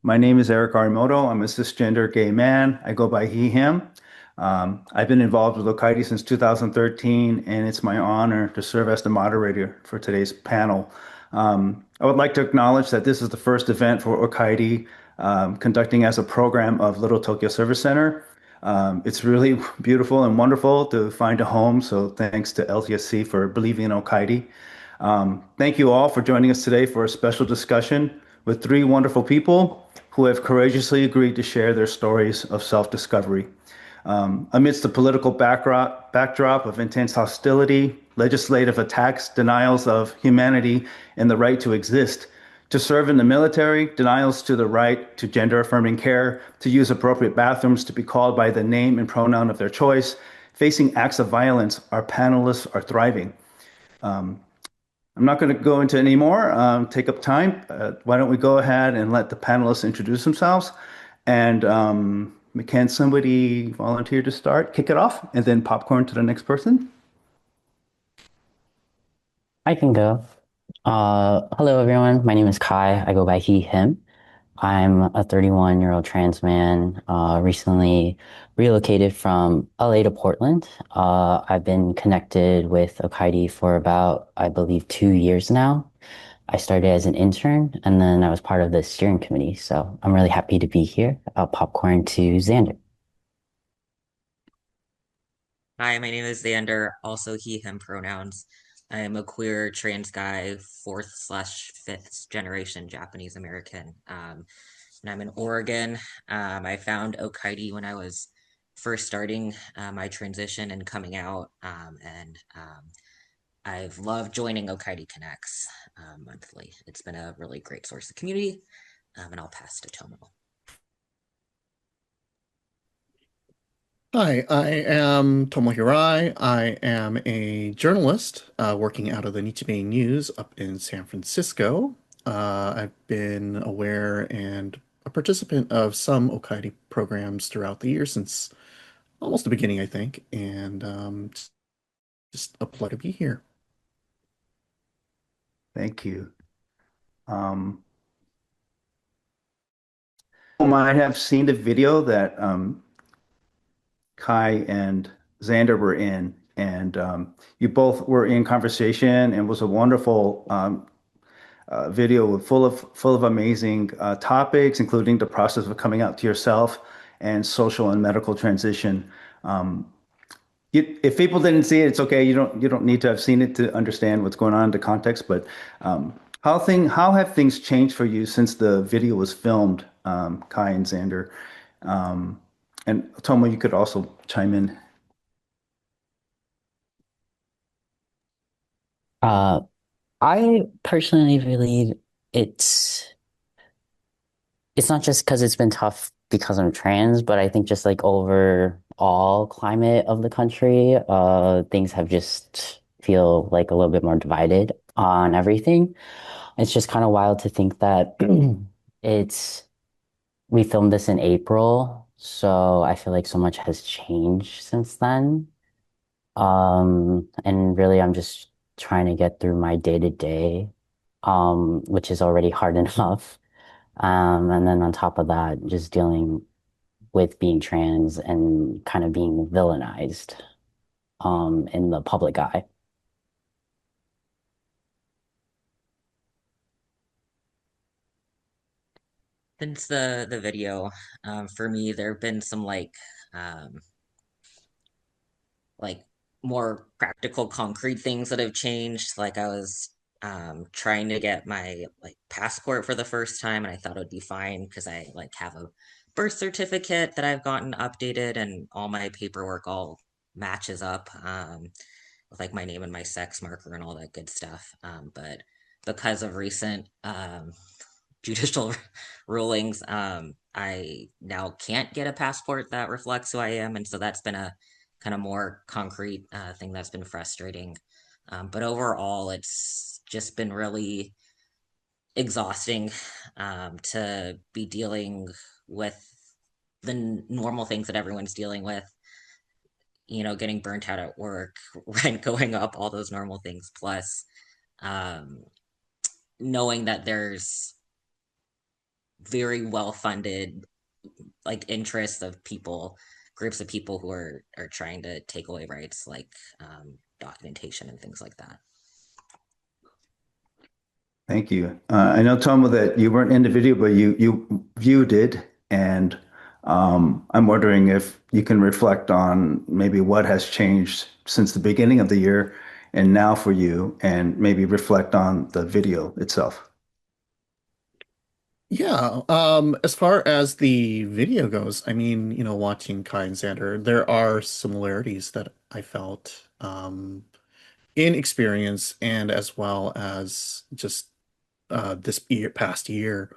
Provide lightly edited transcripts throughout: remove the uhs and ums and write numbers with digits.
My name is Eric Arimoto. I'm a cisgender gay man. I go by he, him. I've been involved with Okaeri since 2013, and it's my honor to serve as the moderator for today's panel. I would like to acknowledge that this is the first event for Okaeri conducting as a program of Little Tokyo Service Center. It's really beautiful and wonderful to find a home, so thanks to LTSC for believing in Okaeri. Thank you all for joining us today for a special discussion with three wonderful people who have courageously agreed to share their stories of self-discovery. Amidst the political backdrop of intense hostility, legislative attacks, denials of humanity and the right to exist, to serve in the military, denials to the right to gender-affirming care, to use appropriate bathrooms, to be called by the name and pronoun of their choice, facing acts of violence, our panelists are thriving. I'm not going to go into any more, take up time. Why don't we go ahead and let the panelists introduce themselves? And can somebody volunteer to start, kick it off, and then popcorn to the next person? I can go. Hello everyone. My name is Kai. I go by he, him. I'm a 31-year-old trans man, recently relocated from LA to Portland. I've been connected with Okaidi for about, I believe, 2 years now. I started as an intern and then I was part of the steering committee. So I'm really happy to be here. Popcorn to Xander. Hi, my name is Xander, also he, him pronouns. I am a queer trans guy, fourth slash fifth generation Japanese American. And I'm in Oregon. I found Okaidi when I was first starting my transition and coming out. And I've loved joining Okaidi Connects monthly. It's been a really great source of community. And I'll pass to Tomo. Hi, I am Tomo. I am a journalist working out of the Nikkei News up in San Francisco. I've been aware and a participant of some Okaidi programs throughout the year since almost the beginning, I think, and just a pleasure to be here. Thank you. Um, you might have seen the video that Kai and Xander were in, and you both were in conversation, and was a wonderful video full of amazing topics, including the process of coming out to yourself and social and medical transition. Um, if people didn't see it, it's okay. You don't need to have seen it to understand what's going on in the context. But how have things changed for you since the video was filmed, Kai and Xander? Um, and Tomo, you could also chime in. Uh, I personally believe it's it's not just because it's been tough because I'm trans, but I think just like overall climate of the country, things have just feel like a little bit more divided on everything. It's just kind of wild to think that it's we filmed this in April, so I feel like so much has changed since then. And really I'm just trying to get through my day to day, which is already hard enough. And then on top of that, just dealing with being trans and kind of being villainized, in the public eye. Since the video, for me, there have been some um, like more practical concrete things that have changed. Like I was trying to get my passport for the first time and I thought it would be fine because I have a birth certificate that I've gotten updated and all my paperwork all matches up with my name and my sex marker and all that good stuff. But because of recent judicial rulings, I now can't get a passport that reflects who I am, and so that's been a kind of more concrete thing that's been frustrating. But overall, it's just been really exhausting to be dealing with the normal things that everyone's dealing with. Getting burnt out at work, rent going up, all those normal things, plus um, knowing that there's very well funded like interests of people, groups of people who are trying to take away rights like documentation and things like that. Thank you. I know, Tomo, that you weren't in the video, but you viewed it, and I'm wondering if you can reflect on maybe what has changed since the beginning of the year and now for you, and maybe reflect on the video itself. Yeah, as far as the video goes, I mean, watching Kai and Xander, there are similarities that I felt in experience and as well as just past year.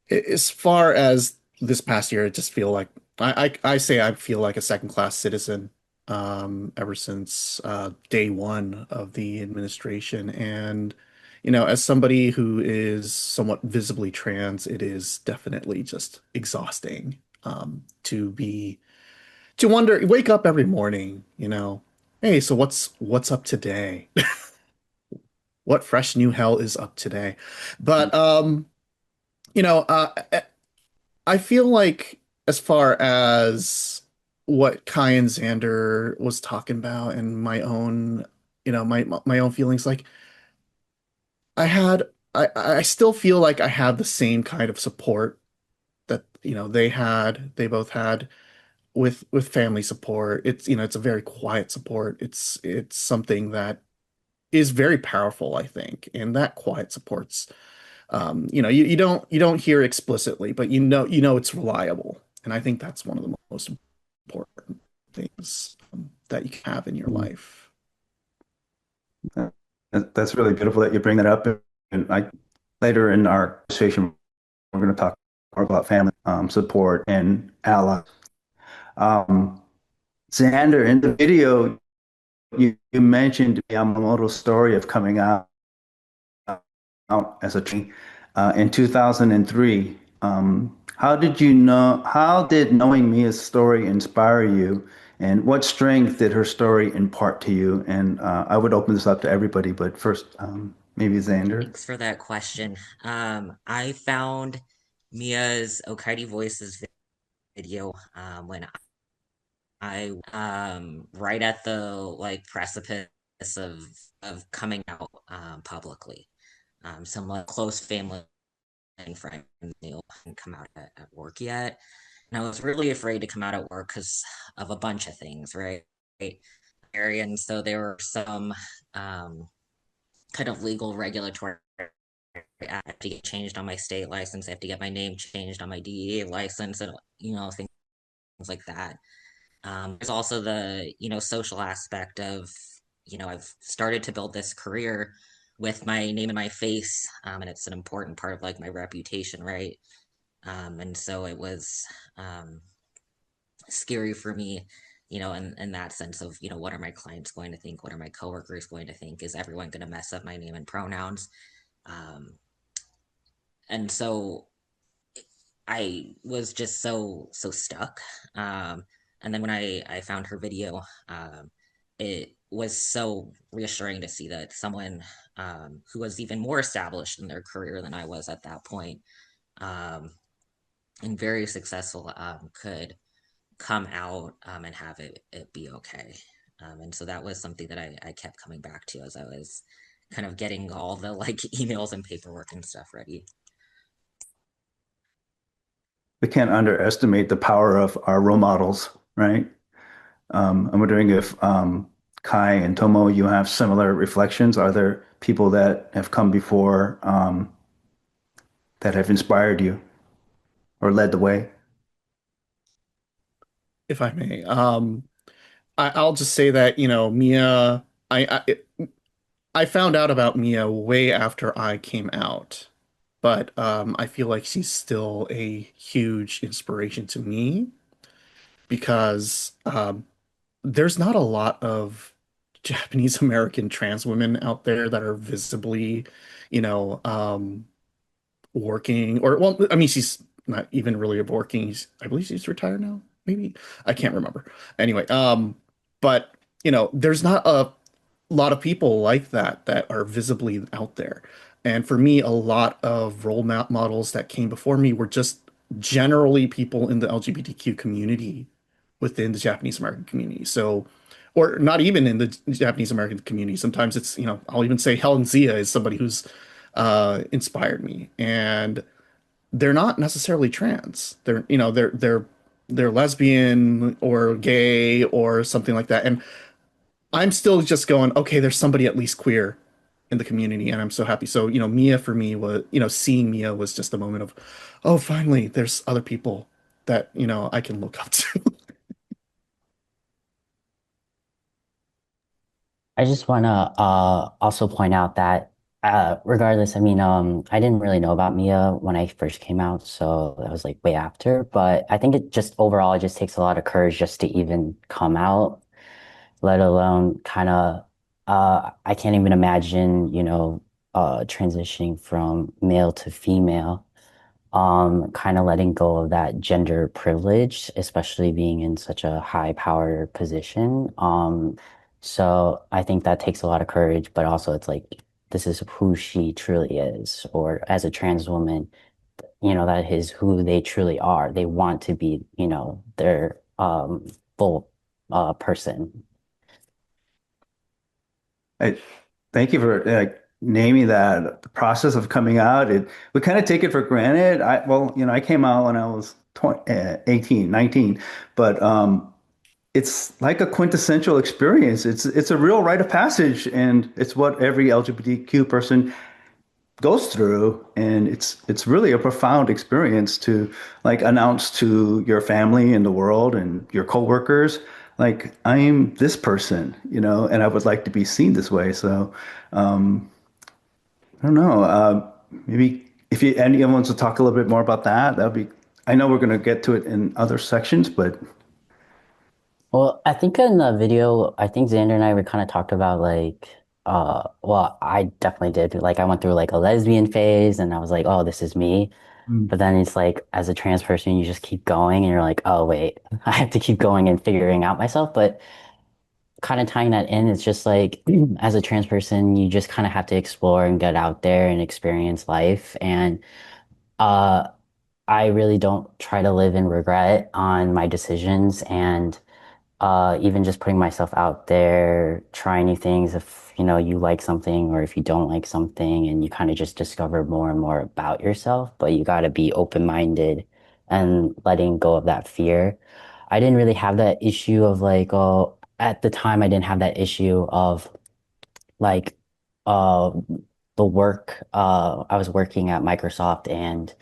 As far as this past year, I just feel like I say I feel like a second class citizen ever since day one of the administration. And, as somebody who is somewhat visibly trans, it is definitely just exhausting to wonder, wake up every morning, hey, so what's up today? What fresh new hell is up today? But you know, uh, I feel like as far as what Kai and Xander was talking about and my own, my own feelings, like I had, I still feel like I have the same kind of support that, they both had with family support. It's a very quiet support. It's something that is very powerful, I think, and that quiet supports you don't hear explicitly, but it's reliable. And I think that's one of the most important things that you can have in your Mhm. life. That's really beautiful that you bring that up. And later in our conversation, we're going to talk more about family support and allies. Um, Xander, in the video, you mentioned Yamamoto's story of coming out as a teen in 2003. How did knowing Mia's story inspire you? And what strength did her story impart to you? And I would open this up to everybody, but first, maybe Xander. Thanks for that question. I found Mia's Okaeri Voices video when I right at the like precipice of coming out publicly. Some like close family and friends knew I hadn't come out at work yet, and I was really afraid to come out at work because of a bunch of things, right? And so there were some um, kind of legal regulatory. I have to get changed on my state license. I have to get my name changed on my DEA license, and things like that. There's also the social aspect of I've started to build this career with my name and my face, and it's an important part of like my reputation, right? And so it was um, scary for me, in that sense of what are my clients going to think? What are my coworkers going to think? Is everyone going to mess up my name and pronouns? Um, and so I was just so stuck. And then when I found her video, it was so reassuring to see that someone who was even more established in their career than I was at that point, um, and very successful, could come out and have it be okay. And so that was something that I kept coming back to as I was kind of getting all the like emails and paperwork and stuff ready. We can't underestimate the power of our role models, right? I'm wondering if Kai and Tomo, you have similar reflections. Are there people that have come before that have inspired you or led the way? If I may, I'll just say that, Mia, I found out about Mia way after I came out, but I feel like she's still a huge inspiration to me because there's not a lot of Japanese American trans women out there that are visibly, you know, working or well, I mean, she's not even really working. I believe she's retired now, maybe. I can't remember. Anyway, but there's not a lot of people like that that are visibly out there. And for me, a lot of models that came before me were just generally people in the LGBTQ community within the Japanese American community. So, or not even in the Japanese American community. Sometimes it's, I'll even say Helen Zia is somebody who's inspired me. And they're not necessarily trans. They're lesbian or gay or something like that. And I'm still just going, okay, there's somebody at least queer in the community, and I'm so happy. So, Mia for me was, seeing Mia was just a moment of, oh, finally, there's other people that, I can look up to. I just want to also point out that regardless, I mean, I didn't really know about Mia when I first came out, so that was like way after. But I think it just overall it just takes a lot of courage just to even come out, let alone kind of I can't even imagine, transitioning from male to female, kind of letting go of that gender privilege, especially being in such a high power position. So I think that takes a lot of courage, but also it's like this is who she truly is, or as a trans woman, that is who they truly are. They want to be, their full person. I thank you for naming that. The process of coming out. We kind of take it for granted. I came out when I was 20, 18, 19, but it's like a quintessential experience. It's a real rite of passage, and it's what every LGBTQ person goes through, and it's really a profound experience to like announce to your family and the world and your coworkers, like I'm this person, and I would like to be seen this way. So um, I don't know. Maybe if anyone wants to talk a little bit more about that, that'd be. I know we're going to get to it in other sections, but Well, I think in the video, I think Xander and I were kind of talked about like, well, I definitely did. Like, I went through like a lesbian phase, and I was like, oh, this is me. But then it's like, as a trans person, you just keep going, and you're like, oh, wait, I have to keep going and figuring out myself. But kind of tying that in, it's just like, as a trans person, you just kind of have to explore and get out there and experience life. And uh, I really don't try to live in regret on my decisions. And even just putting myself out there, trying new things if you like something or if you don't like something, and you kind of just discover more and more about yourself, but you got to be open-minded and letting go of that fear. I didn't really have that issue of like, oh, at the time I didn't have that issue of like uh the work. I was working at Microsoft, and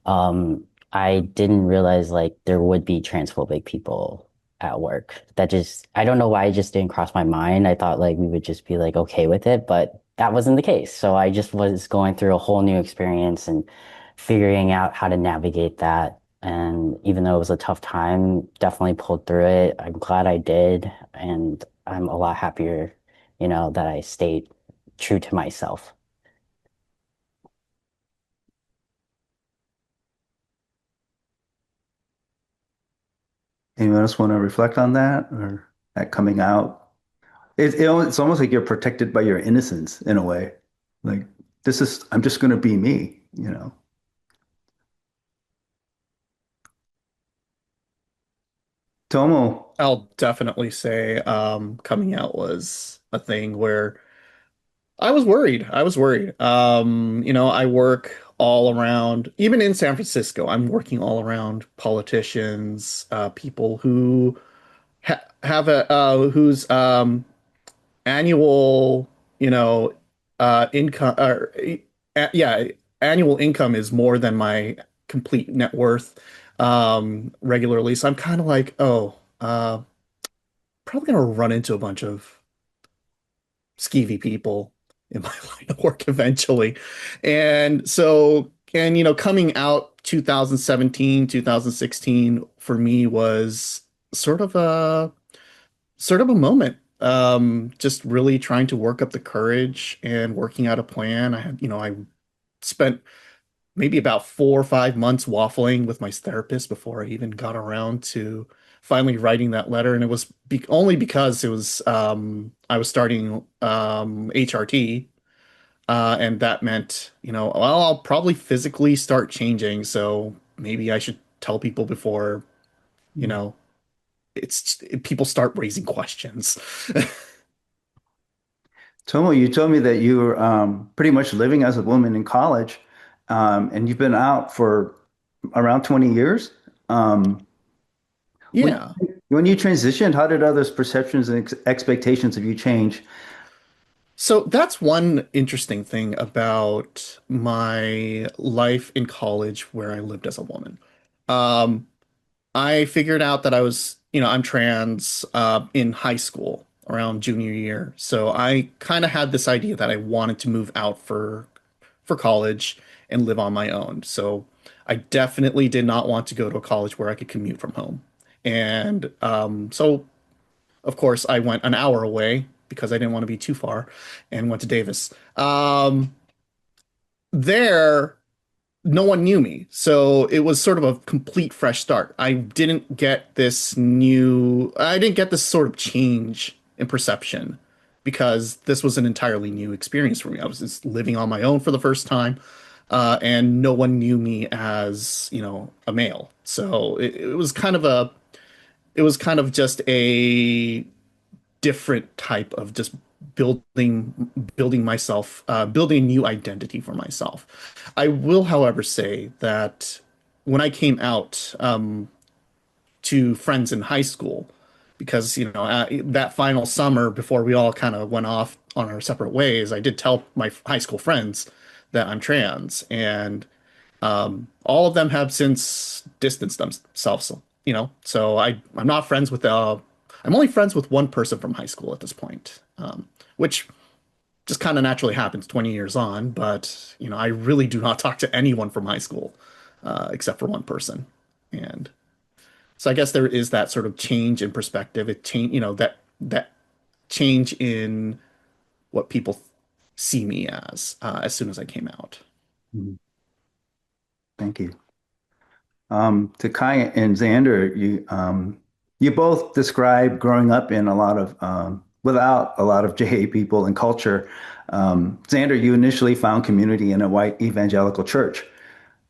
um, I didn't realize like there would be transphobic people at work. That just, I don't know why it just didn't cross my mind. I thought like we would just be like okay with it, but that wasn't the case. So I just was going through a whole new experience and figuring out how to navigate that. And even though it was a tough time, definitely pulled through it. I'm glad I did. And I'm a lot happier, that I stayed true to myself. anyone else want to reflect on that or that coming out? It's almost like you're protected by your innocence in a way. Like I'm just going to be me. Tomo. I'll definitely say coming out was a thing where I was worried. I was worried. I work all around, even in San Francisco, I'm working all around politicians, people who have a whose annual, income, yeah, annual income is more than my complete net worth, regularly. So I'm kind of like, oh, probably gonna run into a bunch of skeevy people in my line of work eventually. And so, and coming out 2017, 2016 for me was sort of a moment. Just really trying to work up the courage and working out a plan. I spent maybe about 4 or 5 months waffling with my therapist before I even got around to finally writing that letter. And it was only because it was I was starting HRT, And that meant, well, I'll probably physically start changing, so maybe I should tell people before, you Mm. know, people start raising questions. Tomo, you told me that you were pretty much living as a woman in college, and you've been out for around 20 years. Um, when Yeah. when you transitioned, how did others' perceptions and expectations of you change? So that's one interesting thing about my life in college where I lived as a woman. Um, I figured out that I'm trans in high school around junior year. So I kind of had this idea that I wanted to move out for college and live on my own. So I definitely did not want to go to a college where I could commute from home. And so, of course, I went an hour away because I didn't want to be too far and went to Davis. There, no one knew me. So it was sort of a complete fresh start. I didn't get this sort of change in perception because this was an entirely new experience for me. I was just living on my own for the first time, and no one knew me as, a male. So it was kind of just a different type of just building myself, building a new identity for myself. I will, however, say that when I came out to friends in high school, because that final summer before we all kind of went off on our separate ways, I did tell my high school friends that I'm trans, and all of them have since distanced themselves. So I'm not friends with I'm only friends with one person from high school at this point, which just kind of naturally happens 20 years on. But I really do not talk to anyone from high school except for one person, and so I guess there is that sort of change in perspective. It change, that change in what people see me as soon as I came out. Mhm. Thank you. To Kai and Xander, you both describe growing up in a lot of without a lot of JA people and culture. Xander, you initially found community in a white evangelical church.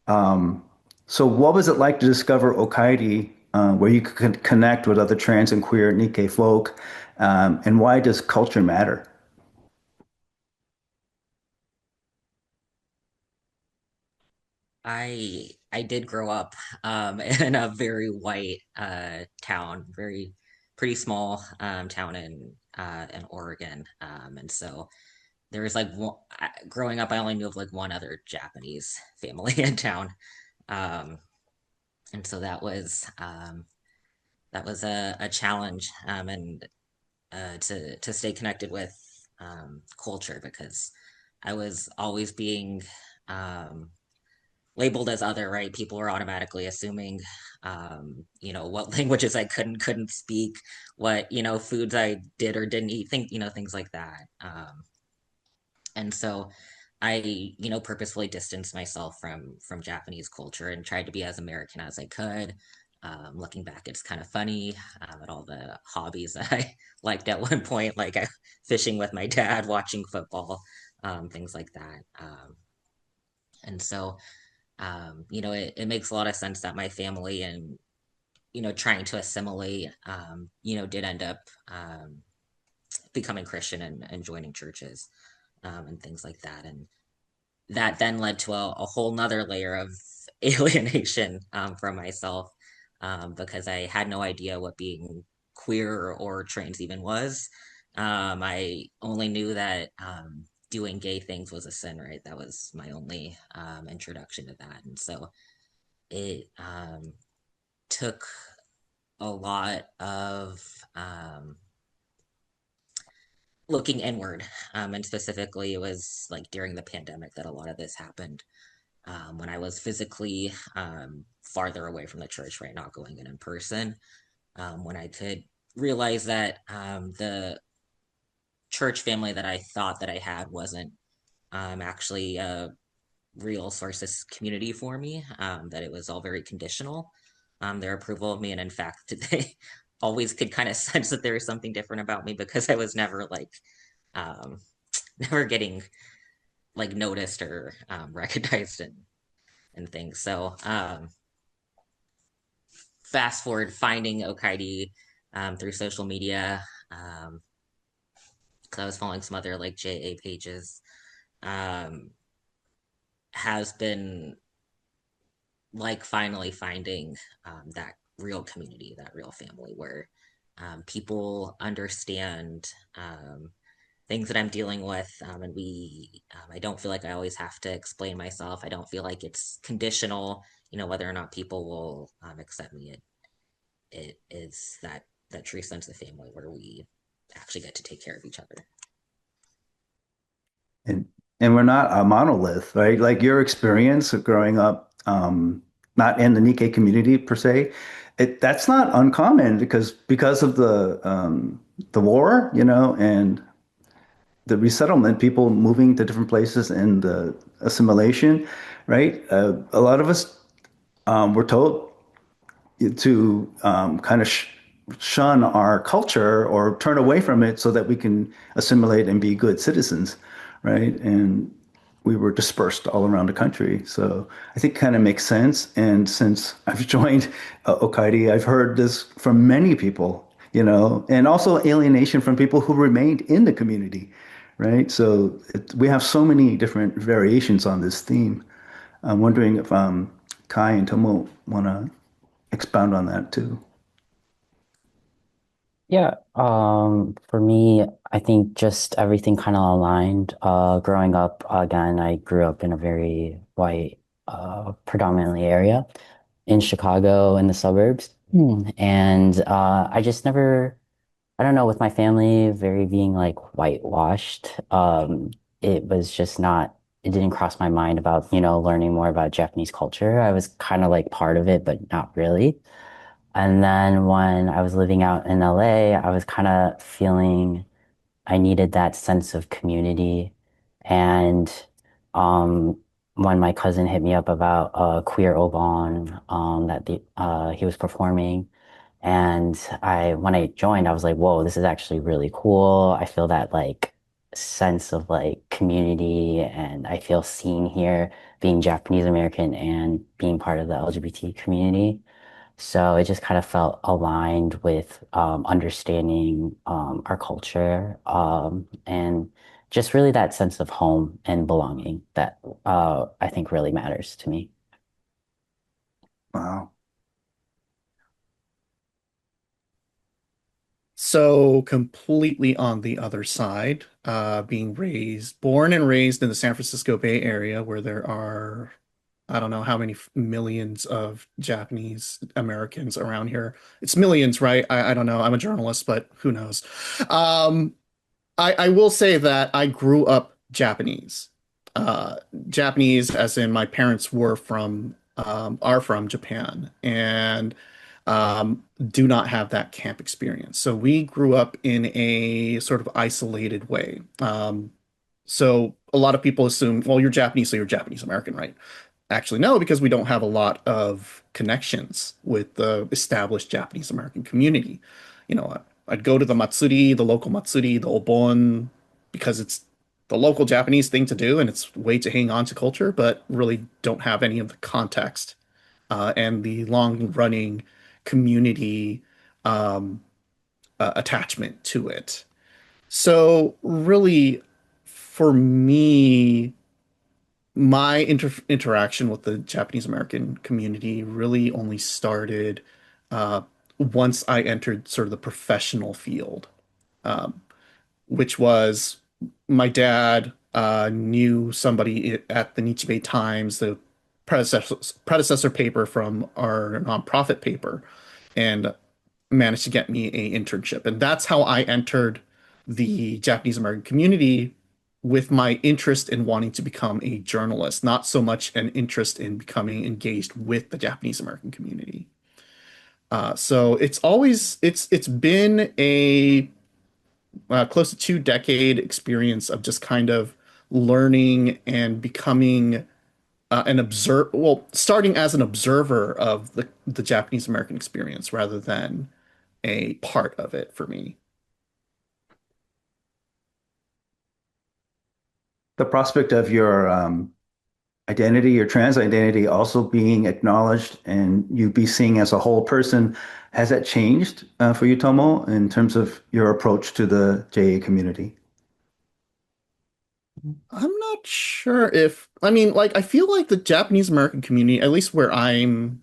Um, so what was it like to discover Okaeri, where you could connect with other trans and queer Nikkei folk? And why does culture matter? I did grow up in a very white town, very pretty small town in Oregon, and so there was like growing up, I only knew of like one other Japanese family in town, um, and so that was a challenge, and to stay connected with culture because I was always being um, labeled as other, right? People were automatically assuming, what languages I couldn't speak, what, foods I did or didn't eat, things like that. And so I, purposefully distanced myself from Japanese culture and tried to be as American as I could. Looking back, it's kind of funny at all the hobbies that I liked at one point, like fishing with my dad, watching football, things like that. And so it makes a lot of sense that my family and, trying to assimilate, did end up becoming Christian and joining churches and things like that. And that then led to a whole nother layer of alienation from myself because I had no idea what being queer or trans even was. I only knew that doing gay things was a sin, right? That was my only introduction to that. And so it took a lot of looking inward. And specifically, it was like during the pandemic that a lot of this happened when I was physically farther away from the church, right? Not going in person. When I could realize that the church family that I thought that I had wasn't actually a real source of community for me, that it was all very conditional, their approval of me. And in fact, they always could kind of sense that there was something different about me because I was never like, um, never getting like noticed or recognized and things. So fast forward finding Okaeri through social media, because I was following some other like JA pages, um, has been like finally finding that real community, that real family where people understand things that I'm dealing with, and I don't feel like I always have to explain myself. I don't feel like it's conditional, whether or not people will accept me. It is that true sense of family where we actually get to take care of each other. And we're not a monolith, right? Like your experience of growing up, not in the Nikkei community per se, that's not uncommon because of the war, and the resettlement, people moving to different places and the assimilation, right? A lot of us were told to kind of shun our culture or turn away from it so that we can assimilate and be good citizens, right? And we were dispersed all around the country. So I think kind of makes sense. And since I've joined Okaeri, I've heard this from many people, and also alienation from people who remained in the community, right? So we have so many different variations on this theme. I'm wondering if Kai and Tomo want to expound on that too. Yeah, for me, I think just everything kind of aligned. Growing up, again, I grew up in a very white, predominantly area in Chicago in the suburbs. And I just never, I don't know, with my family very being like whitewashed, it was just not, it didn't cross my mind about, learning more about Japanese culture. I was kind of like part of it, but not really. And then when I was living out in LA, I was kind of feeling I needed that sense of community. And um, when my cousin hit me up about Queer Oban that he was performing, and when I joined, I was like, whoa, this is actually really cool. I feel that like sense of like community, and I feel seen here being Japanese American and being part of the LGBT community. So it just kind of felt aligned with understanding our culture and just really that sense of home and belonging that I think really matters to me. Wow. So completely on the other side, born and raised in the San Francisco Bay Area, where there are, I don't know how many millions of Japanese Americans around here. It's millions, right? I don't know. I'm a journalist, but who knows? Um, I will say that I grew up Japanese. Uh, Japanese, as in my parents are from Japan, and do not have that camp experience. So we grew up in a sort of isolated way. So a lot of people assume, well, you're Japanese, so you're Japanese American, right? Actually, no, because we don't have a lot of connections with the established Japanese American community. I'd go to the matsuri, the local matsuri, the obon, because it's the local Japanese thing to do and it's a way to hang on to culture, but really don't have any of the context and the long-running community um, attachment to it. So really, for me, my interaction with the Japanese American community really only started uh, once I entered sort of the professional field, um, which was my dad knew somebody at the Nichibei Times, the predecessor paper from our nonprofit paper, and managed to get me a internship. And that's how I entered the Japanese American community with my interest in wanting to become a journalist, not so much an interest in becoming engaged with the Japanese American community. So it's been a close to 2 decade experience of just kind of learning and becoming starting as an observer of the Japanese American experience rather than a part of it for me. The prospect of your identity, your trans identity also being acknowledged and you be seen as a whole person, has that changed for you, Tomo, in terms of your approach to the JA community? I'm not sure if, I mean, like, I feel like the Japanese American community, at least where I'm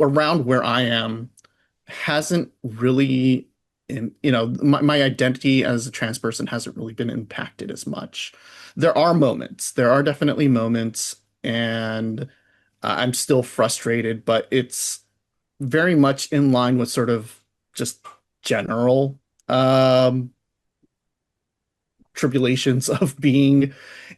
around where I am, hasn't really, my identity as a trans person hasn't really been impacted as much. There are definitely moments, and I'm still frustrated, but it's very much in line with sort of just general um, tribulations of being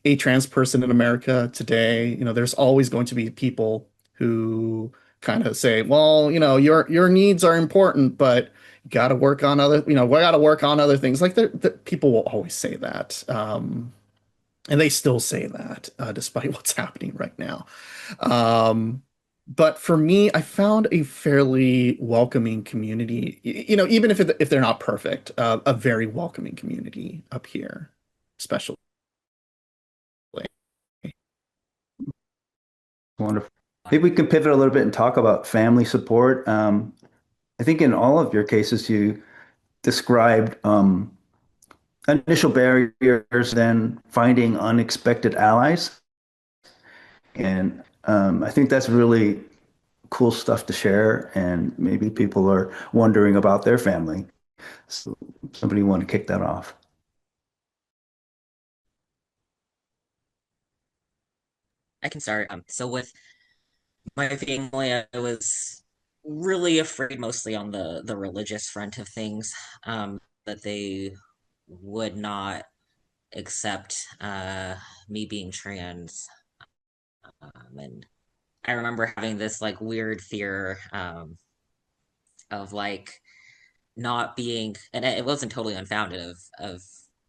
a trans person in America today. There's always going to be people who kind of say, well, your needs are important, but you got to work on other, we got to work on other things. Like people will always say that. And they still say that, despite what's happening right now. Um, but for me, I found a fairly welcoming community, even if they're not perfect, a very welcoming community up here, especially. Wonderful. Maybe we can pivot a little bit and talk about family support. I think in all of your cases, you described initial barriers, then finding unexpected allies. And I think that's really cool stuff to share. And maybe people are wondering about their family. So somebody want to kick that off? I can start. So with my family, I was really afraid, mostly on the religious front of things, that they would not accept me being trans. And I remember having this like weird fear of like not being, and it wasn't totally unfounded of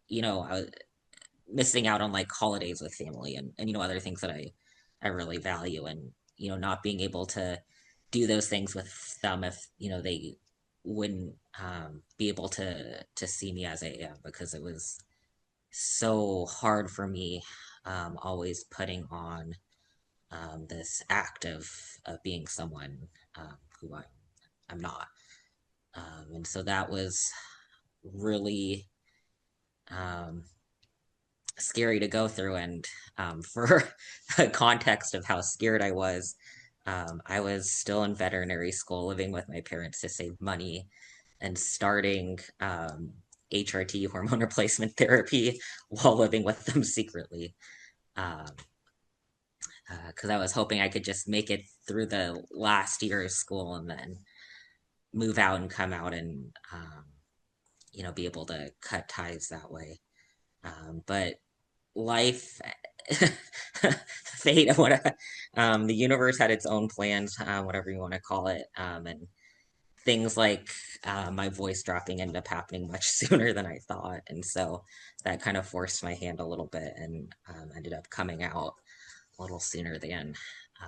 you know missing out on like holidays with family and other things that I really value, and not being able to do those things with them if they wouldn't be able to see me as I am, because it was so hard for me, always putting on this act of being someone who I'm not, and so that was really um, scary to go through. And for the context of how scared I was still in veterinary school, living with my parents to save money, and starting HRT, hormone replacement therapy, while living with them secretly. Um, because I was hoping I could just make it through the last year of school and then move out and come out and be able to cut ties that way. But life, fate, what the universe had its own plans, whatever you want to call it, and things like my voice dropping ended up happening much sooner than I thought, and so that kind of forced my hand a little bit, and ended up coming out a little sooner than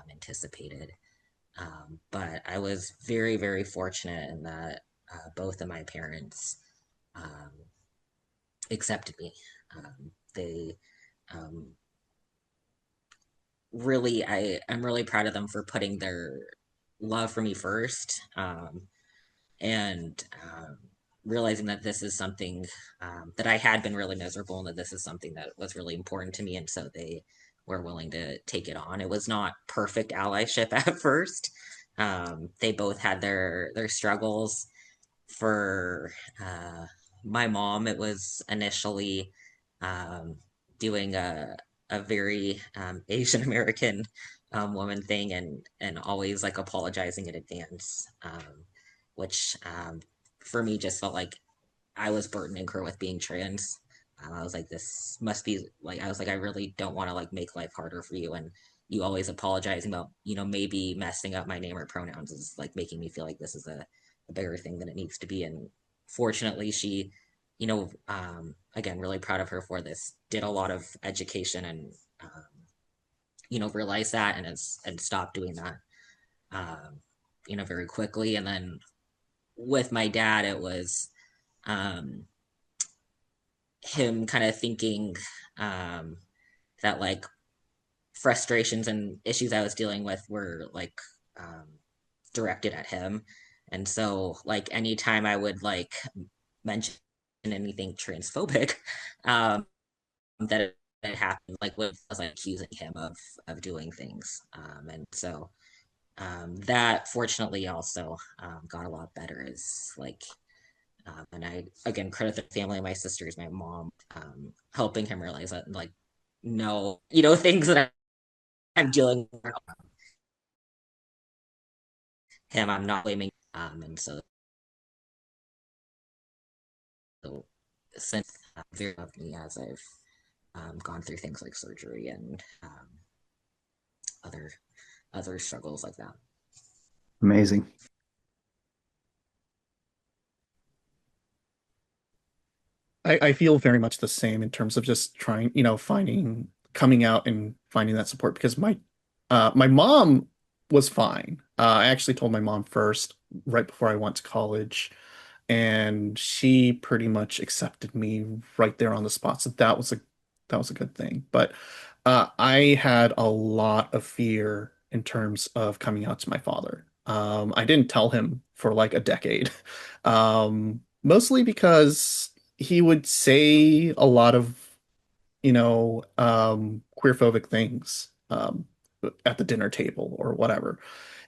anticipated. But I was very, very fortunate in that both of my parents um, accepted me. They um, really, I'm really proud of them for putting their love for me first, and realizing that this is something that I had been really miserable, and that this is something that was really important to me, and so they were willing to take it on. It was not perfect allyship at first. They both had their struggles. For my mom, it was initially um, doing a very Asian American woman thing, and always like apologizing in advance, which for me just felt like I was burdening her with being trans. I was like, this must be like, I was like, I really don't want to like make life harder for you. And you always apologizing about, maybe messing up my name or pronouns is like making me feel like this is a bigger thing than it needs to be. And fortunately, she, again, really proud of her for this, did a lot of education and, realized that and stopped doing that, very quickly. And then with my dad, it was, um, him kind of thinking um, that like frustrations and issues I was dealing with were like directed at him. And so like anytime I would like mention anything transphobic, that it happened, like was like accusing him of doing things. And so that fortunately also got a lot better as like and I again credit the family, my sisters, my mom, helping him realize that like no, things that I'm dealing with him, I'm not blaming and so since very loved me as I've gone through things like surgery and other struggles like that. Amazing. I feel very much the same in terms of just trying, coming out and finding that support because my mom was fine. I actually told my mom first, right before I went to college, and she pretty much accepted me right there on the spot. So that was a good thing. But I had a lot of fear in terms of coming out to my father. I didn't tell him for like a decade, mostly because he would say a lot of, queerphobic things at the dinner table or whatever.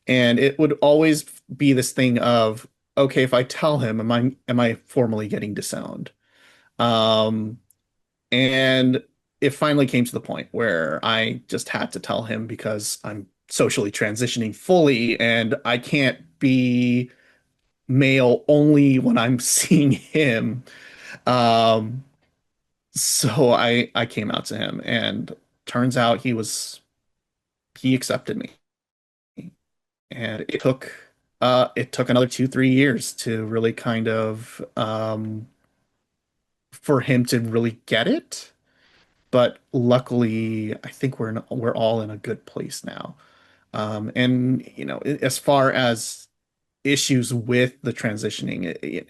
And it would always be this thing of, okay, if I tell him, am I formally getting disowned? Um, and it finally came to the point where I just had to tell him because I'm socially transitioning fully and I can't be male only when I'm seeing him. Um, so I came out to him and turns out he accepted me. And it took another 2, 3 years to really kind of for him to really get it. But luckily, I think we're all in a good place now. And as far as issues with the transitioning,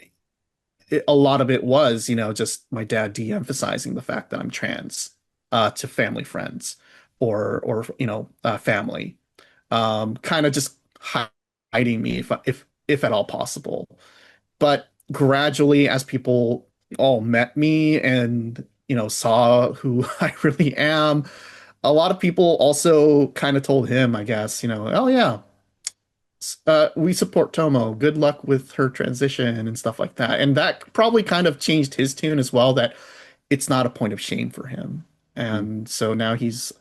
a lot of it was, just my dad de-emphasizing the fact that I'm trans to family friends or family, kind of just hiding me if at all possible. But gradually, as people all met me and saw who I really am, a lot of people also kind of told him, I guess, oh yeah, we support Tomo. Good luck with her transition and stuff like that. And that probably kind of changed his tune as well, that it's not a point of shame for him. And so now he's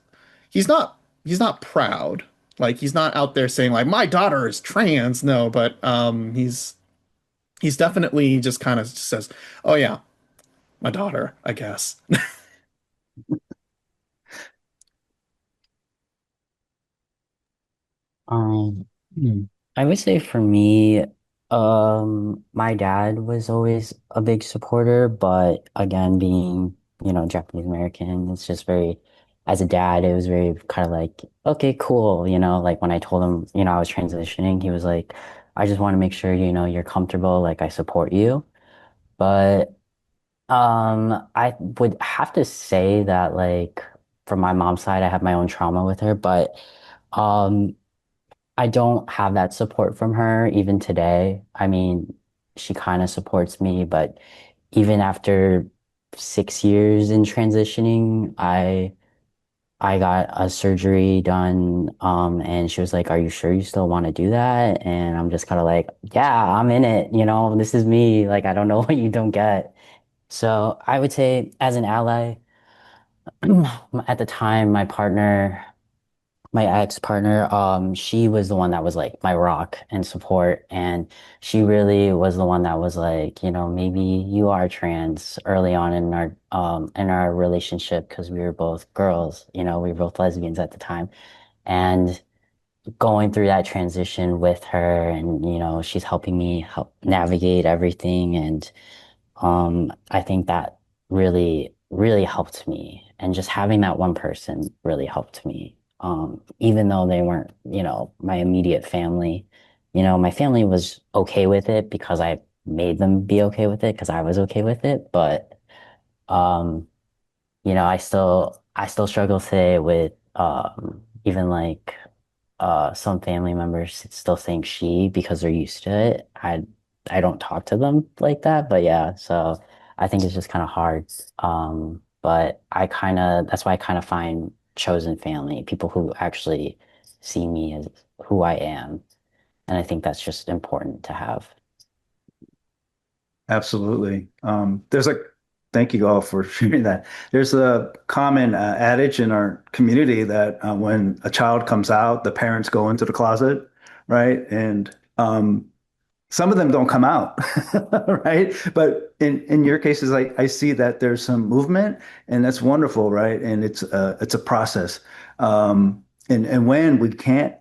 not proud. Like he's not out there saying like my daughter is trans. No, but he's definitely just kind of says, "Oh yeah, my daughter, I guess." Hmm. I would say for me, my dad was always a big supporter, but again, being, Japanese American, it's just very, as a dad, it was very kind of like, okay, cool, like when I told him, I was transitioning, he was like, I just want to make sure, you're comfortable, like I support you. But I would have to say that like from my mom's side, I have my own trauma with her, but um I don't have that support from her even today. I mean, she kind of supports me, but even after 6 years in transitioning, I got a surgery done, and she was like, "Are you sure you still want to do that?" And I'm just kind of like, "Yeah, I'm in it, this is me. Like, I don't know what you don't get." So I would say as an ally, at the time, my ex-partner, she was the one that was like my rock and support. And she really was the one that was like, maybe you are trans early on in our relationship because we were both girls, we were both lesbians at the time. And going through that transition with her and, she's helping me help navigate everything. And I think that really, really helped me. And just having that one person really helped me. Even though they weren't, my immediate family, my family was okay with it because I made them be okay with it because I was okay with it. But, I I still struggle today with even like some family members still saying she because they're used to it. I don't talk to them like that, but yeah, so I think it's just kind of hard. But I kind of that's why I kind of find chosen family, people who actually see me as who I am, and I think that's just important to have. Absolutely. Thank you all for sharing that. There's a common adage in our community that when a child comes out, the parents go into the closet, right? And some of them don't come out, right? But in your cases, I see that there's some movement, and that's wonderful, right? And it's a process. And when we can't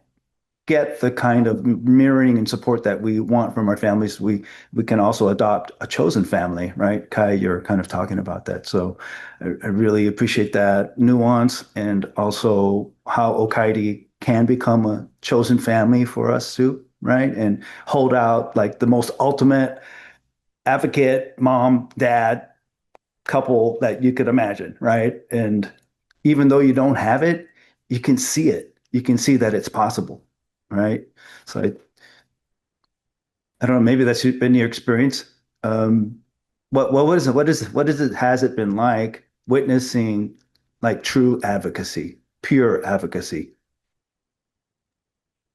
get the kind of mirroring and support that we want from our families, we can also adopt a chosen family, right? Kai, you're kind of talking about that. So I really appreciate that nuance and also how Okaeri can become a chosen family for us too, right? And hold out like the most ultimate advocate, mom, dad couple that you could imagine, right? And even though you don't have it, you can see it. You can see that it's possible, right? So I don't know, maybe that's been your experience. Um, what is it? What is it? Has it been like witnessing like true advocacy, pure advocacy?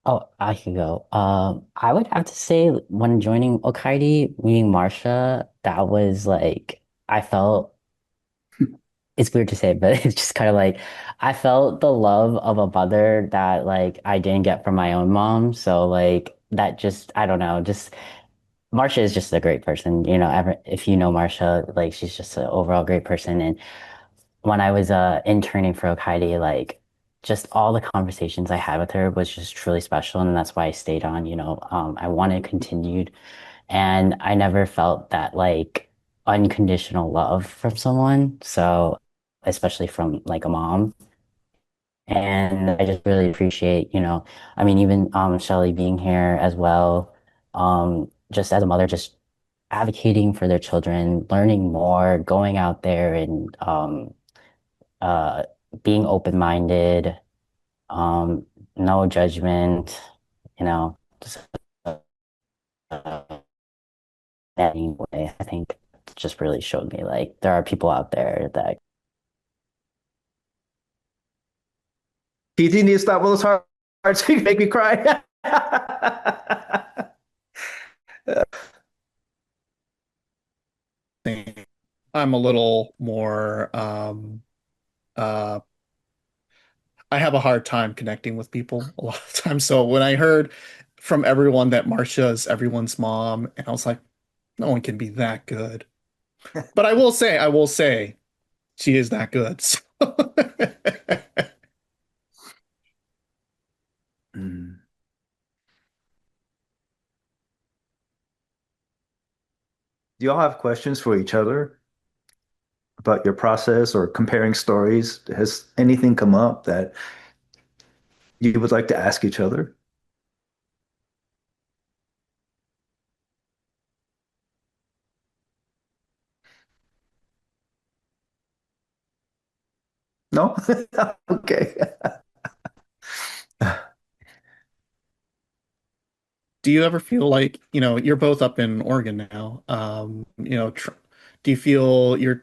Oh, I can go. I would have to say when joining Okaidi, meeting Marsha, that was like I felt it's weird to say, but it's just kind of like I felt the love of a mother that like I didn't get from my own mom. So like that just I don't know, just Marsha is just a great person. If you know Marsha, like she's just an overall great person. And when I was interning for Okaidi, like just all the conversations I had with her was just truly special, and that's why I stayed on. I wanted continued, and I never felt that like unconditional love from someone. So, especially from like a mom. And I just really appreciate, I mean, even Shelly being here as well, just as a mother, just advocating for their children, learning more, going out there and uh, being open-minded, um, no judgment, just anyway, I think it just really showed me like there are people out there that PT needs to stop with those hard so you make me cry. I'm a little more uh I have a hard time connecting with people a lot of times. So when I heard from everyone that Marcia is everyone's mom, and I was like, no one can be that good. But I will say, she is that good. So Mm. Do you all have questions for each other about your process or comparing stories? Has anything come up that you would like to ask each other? No? Okay. do you ever feel like, you're both up in Oregon now. Tr do you feel you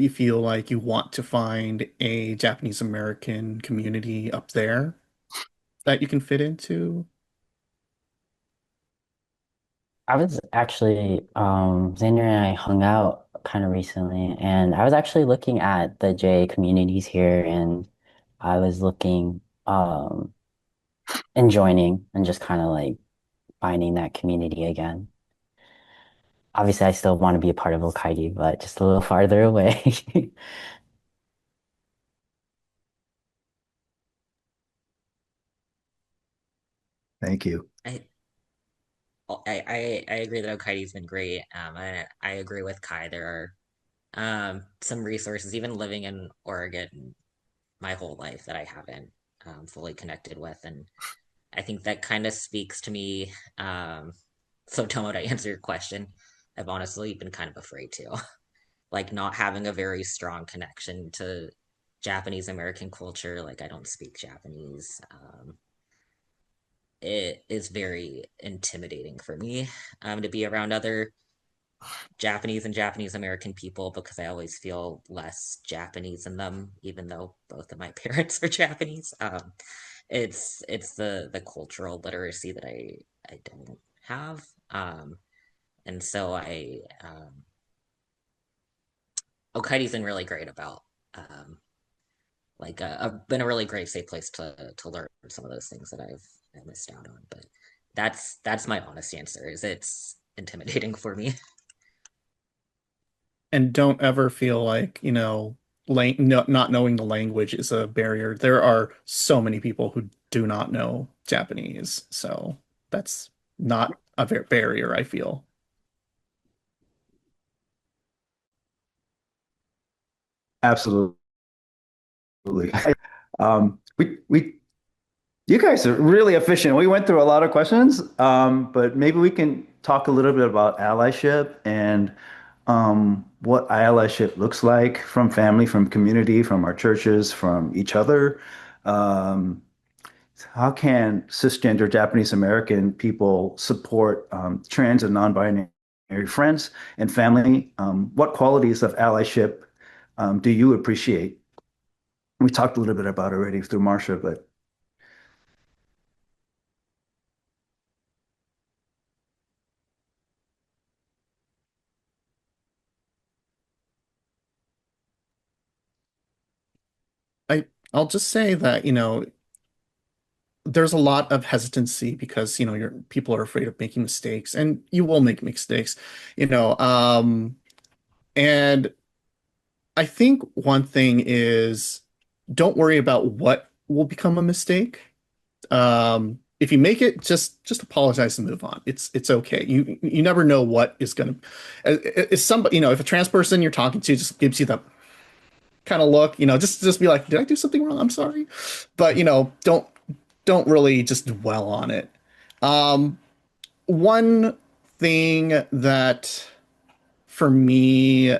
feel like you want to find a Japanese American community up there that you can fit into? I was actually, Xander and I hung out kind of recently, and I was actually looking at the J communities here, and I was looking, and joining, and just kind of like finding that community again. Obviously, I still want to be a part of Okaidi, but just a little farther away. Thank you. I I agree that Okaidi's been great. I agree with Kai. There are some resources, even living in Oregon my whole life that I haven't fully connected with, and I think that kind of speaks to me. So Tomo, to answer your question, I've honestly been kind of afraid to, like not having a very strong connection to Japanese American culture. Like I don't speak Japanese. It is very intimidating for me to be around other Japanese and Japanese American people because I always feel less Japanese in them, even though both of my parents are Japanese. It's the cultural literacy that I don't have, and so Okaeri's been really great about been a really great safe place to learn some of those things that I missed out on. But that's my honest answer. Is it's intimidating for me. And don't ever feel like, no, not knowing the language is a barrier. There are so many people who do not know Japanese, so that's not a barrier, I feel. Absolutely. We you guys are really efficient. We went through a lot of questions, but maybe we can talk a little bit about allyship and what allyship looks like from family, from community, from our churches, from each other. Um, how can cisgender Japanese American people support trans and non-binary friends and family? What qualities of allyship do you appreciate? We talked a little bit about it already through Marsha, but I I'll just say that, there's a lot of hesitancy because, people are afraid of making mistakes, and you will make mistakes, you know. And I think one thing is don't worry about what will become a mistake. If you make it, just apologize and move on. It's okay. You never know what is gonna if somebody, if a trans person you're talking to just gives you the kind of look, just be like, did I do something wrong? I'm sorry. But don't really just dwell on it. Um, One thing that for me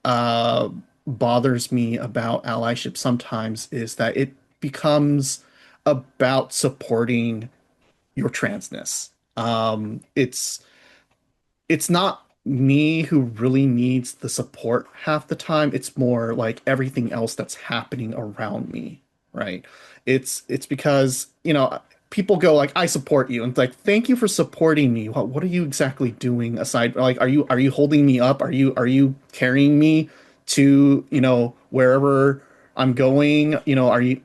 uh, bothers me about allyship sometimes is that it becomes about supporting your transness. It's not me who really needs the support half the time. It's more like everything else that's happening around me, right? It's because, people go like, I support you. And it's like, thank you for supporting me. What are you exactly doing aside? Like, are you holding me up? Are you carrying me to, wherever I'm going? Are you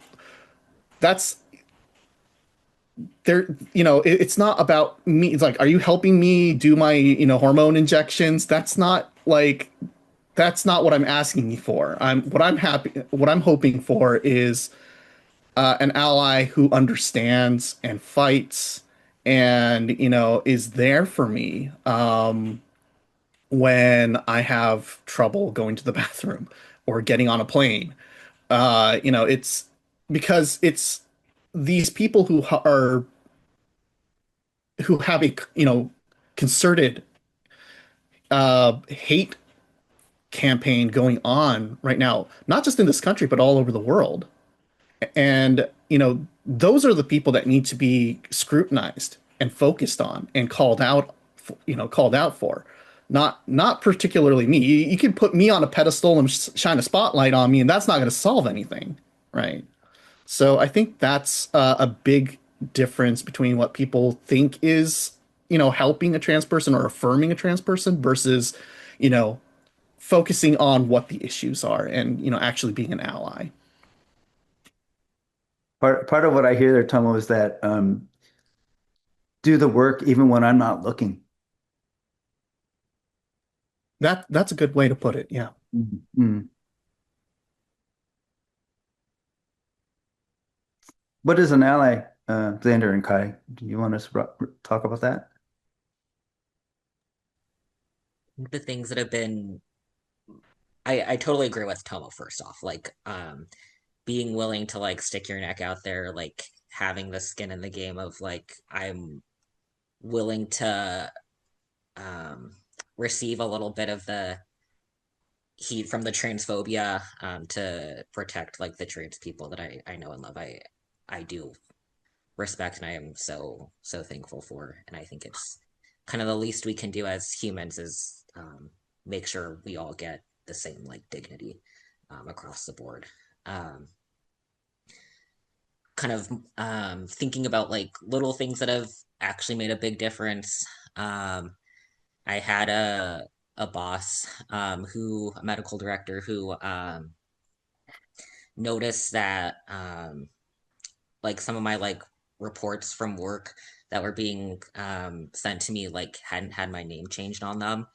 that's there, it's not about me. It's like, are you helping me do my, hormone injections? That's not what I'm asking you for. What I'm hoping for is an ally who understands and fights and, is there for me when I have trouble going to the bathroom or getting on a plane. It's because it's these people who have a, concerted hate campaign going on right now, not just in this country, but all over the world. And, those are the people that need to be scrutinized and focused on and called out for. Not particularly me. You can put me on a pedestal and shine a spotlight on me, and that's not going to solve anything, right? So I think that's a big difference between what people think is, helping a trans person or affirming a trans person versus, you know, focusing on what the issues are and, actually being an ally. part of what I hear there, Tomo, is that do the work even when I'm not looking. That's a good way to put it. Yeah. Mm. What is an ally, Xander and Kai? Do you want us to talk about that? The things that have been I totally agree with Tomo first off. Like being willing to like stick your neck out there, like having the skin in the game of like I'm willing to um receive a little bit of the heat from the transphobia, to protect like the trans people that I know and love. I do respect and I am so thankful for. And I think it's kind of the least we can do as humans is make sure we all get the same like dignity across the board. Um, Kind of thinking about like little things that have actually made a big difference. I had a boss who a medical director who noticed that like some of my like reports from work that were being sent to me like hadn't had my name changed on them.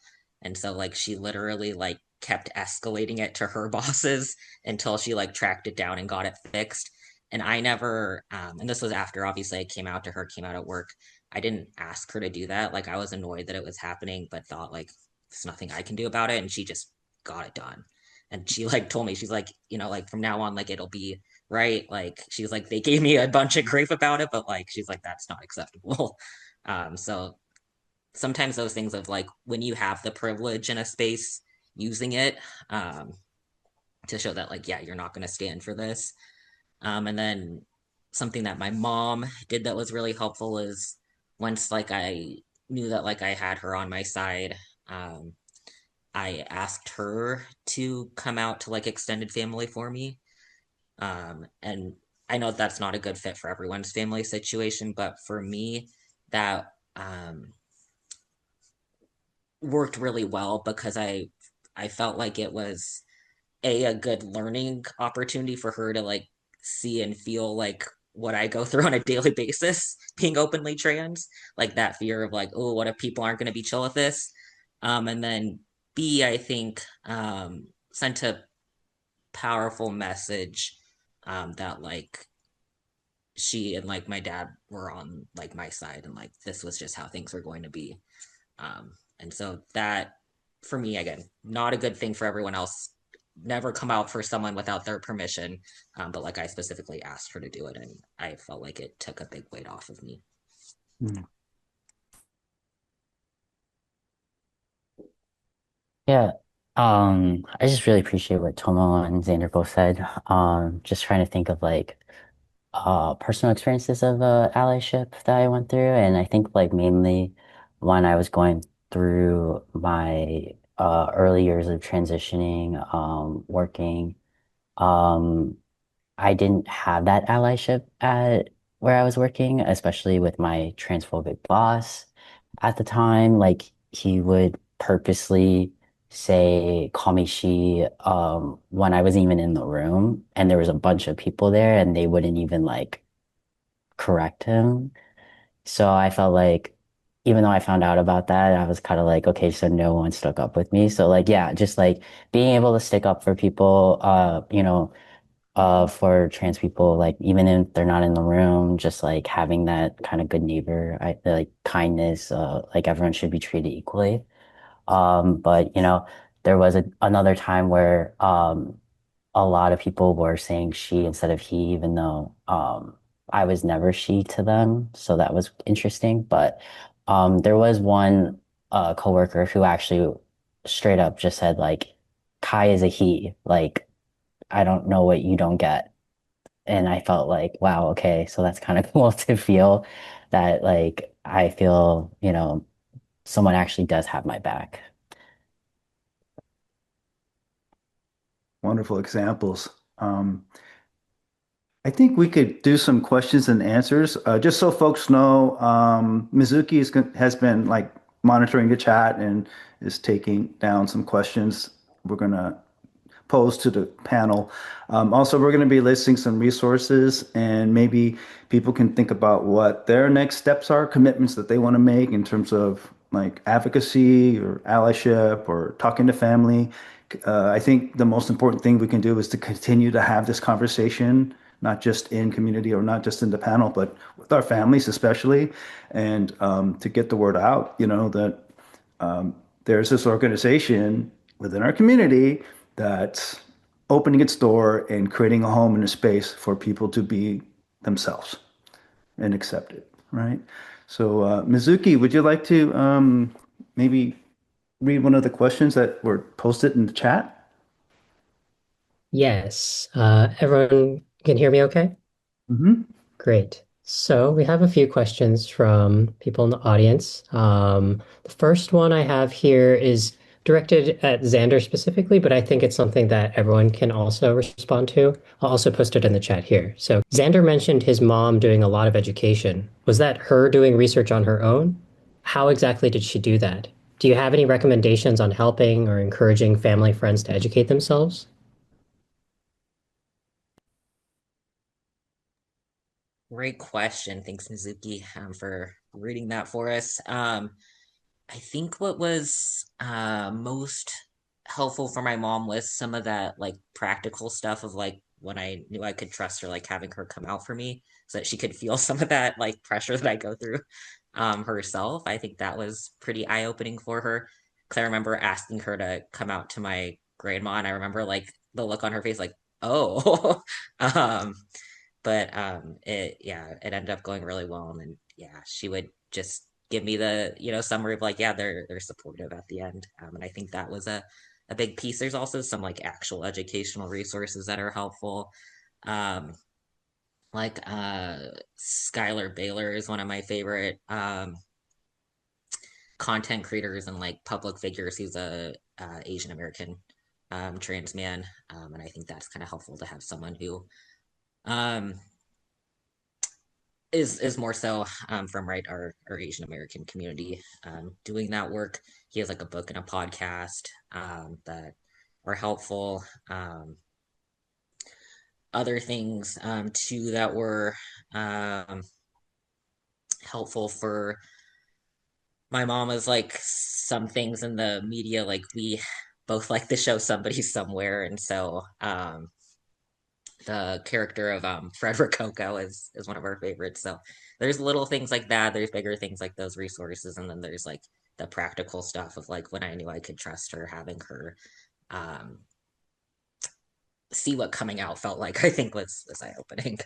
And so like she literally like kept escalating it to her bosses until she like tracked it down and got it fixed. And I never and this was after obviously I came out to her, came out at work. I didn't ask her to do that. Like I was annoyed that it was happening, but thought like there's nothing I can do about it. And she just got it done. And she like told me, she's like, you know, like from now on, like it'll be right? Like she's like, they gave me a bunch of grief about it, but like she's like, that's not acceptable. So sometimes those things of like when you have the privilege in a space, using it to show that like, yeah, you're not going to stand for this. And then something that my mom did that was really helpful is once like I knew that like I had her on my side, um, I asked her to come out to like extended family for me. And I know that's not a good fit for everyone's family situation, but for me, that worked really well because I felt like it was a good learning opportunity for her to like see and feel like what I go through on a daily basis, being openly trans, like that fear of like, oh, what if people aren't going to be chill with this? And then B, I think sent a powerful message that like she and like my dad were on like my side and like this was just how things were going to be. And so that for me again, not a good thing for everyone else. Never come out for someone without their permission. But like I specifically asked her to do it and I felt like it took a big weight off of me. Mm. Yeah. I just really appreciate what Tomo and Xander both said. Just trying to think of like personal experiences of allyship that I went through. And I think like mainly when I was going through my early years of transitioning, working, um, I didn't have that allyship at where I was working, especially with my transphobic boss at the time. Like he would purposely say, call me she, when I wasn't even in the room and there was a bunch of people there and they wouldn't even like correct him. So I felt like even though I found out about that, I was kind of like, okay, so no one stuck up with me. So like, yeah, just like being able to stick up for people, for trans people, like even if they're not in the room, just like having that kind of good neighbor, like kindness, like everyone should be treated equally. But there was another time where a lot of people were saying she instead of he, even though I was never she to them. So that was interesting. But there was one coworker who actually straight up just said like Kai is a he. Like I don't know what you don't get. And I felt like, wow, okay, so that's kind of cool to feel that like I feel, someone actually does have my back. Wonderful examples. I think we could do some questions and answers. Just so folks know, Mizuki has been like monitoring the chat and is taking down some questions we're gonna pose to the panel. Also, we're going to be listing some resources and maybe people can think about what their next steps are, commitments that they want to make in terms of like advocacy or allyship or talking to family. I think the most important thing we can do is to continue to have this conversation, not just in community or not just in the panel, but with our families especially, and to get the word out, that there's this organization within our community that's opening its door and creating a home and a space for people to be themselves and accepted, right? So, Mizuki, would you like to maybe read one of the questions that were posted in the chat? Yes. Everyone can hear me okay? Hmm. Great. So we have a few questions from people in the audience. The first one I have here is directed at Xander specifically, but I think it's something that everyone can also respond to. I'll also post it in the chat here. So Xander mentioned his mom doing a lot of education. Was that her doing research on her own? How exactly did she do that? Do you have any recommendations on helping or encouraging family friends to educate themselves? Great question. Thanks, Mizuki, for reading that for us. I think what was most helpful for my mom was some of that like practical stuff of like when I knew I could trust her, like having her come out for me so that she could feel some of that like pressure that I go through herself. I think that was pretty eye-opening for her. Because I remember asking her to come out to my grandma, and I remember like the look on her face, like, oh, um, but it yeah, it ended up going really well, and then yeah, she would just give me the summary of like yeah, they're supportive at the end, and I think that was a big piece. There's also some like actual educational resources that are helpful. Um, like Skylar Baylor is one of my favorite content creators and like public figures. He's a Asian American trans man, and I think that's kind of helpful to have someone who um, is more so from right our Asian American community doing that work. He has like a book and a podcast that are helpful. Other things too that were um, helpful for my mom is like some things in the media, like we both like the show Somebody Somewhere, and so the character of Frederick Coco is one of our favorites. So there's little things like that. There's bigger things like those resources, and then there's like the practical stuff of like when I knew I could trust her, having her um, see what coming out felt like. I think was eye opening.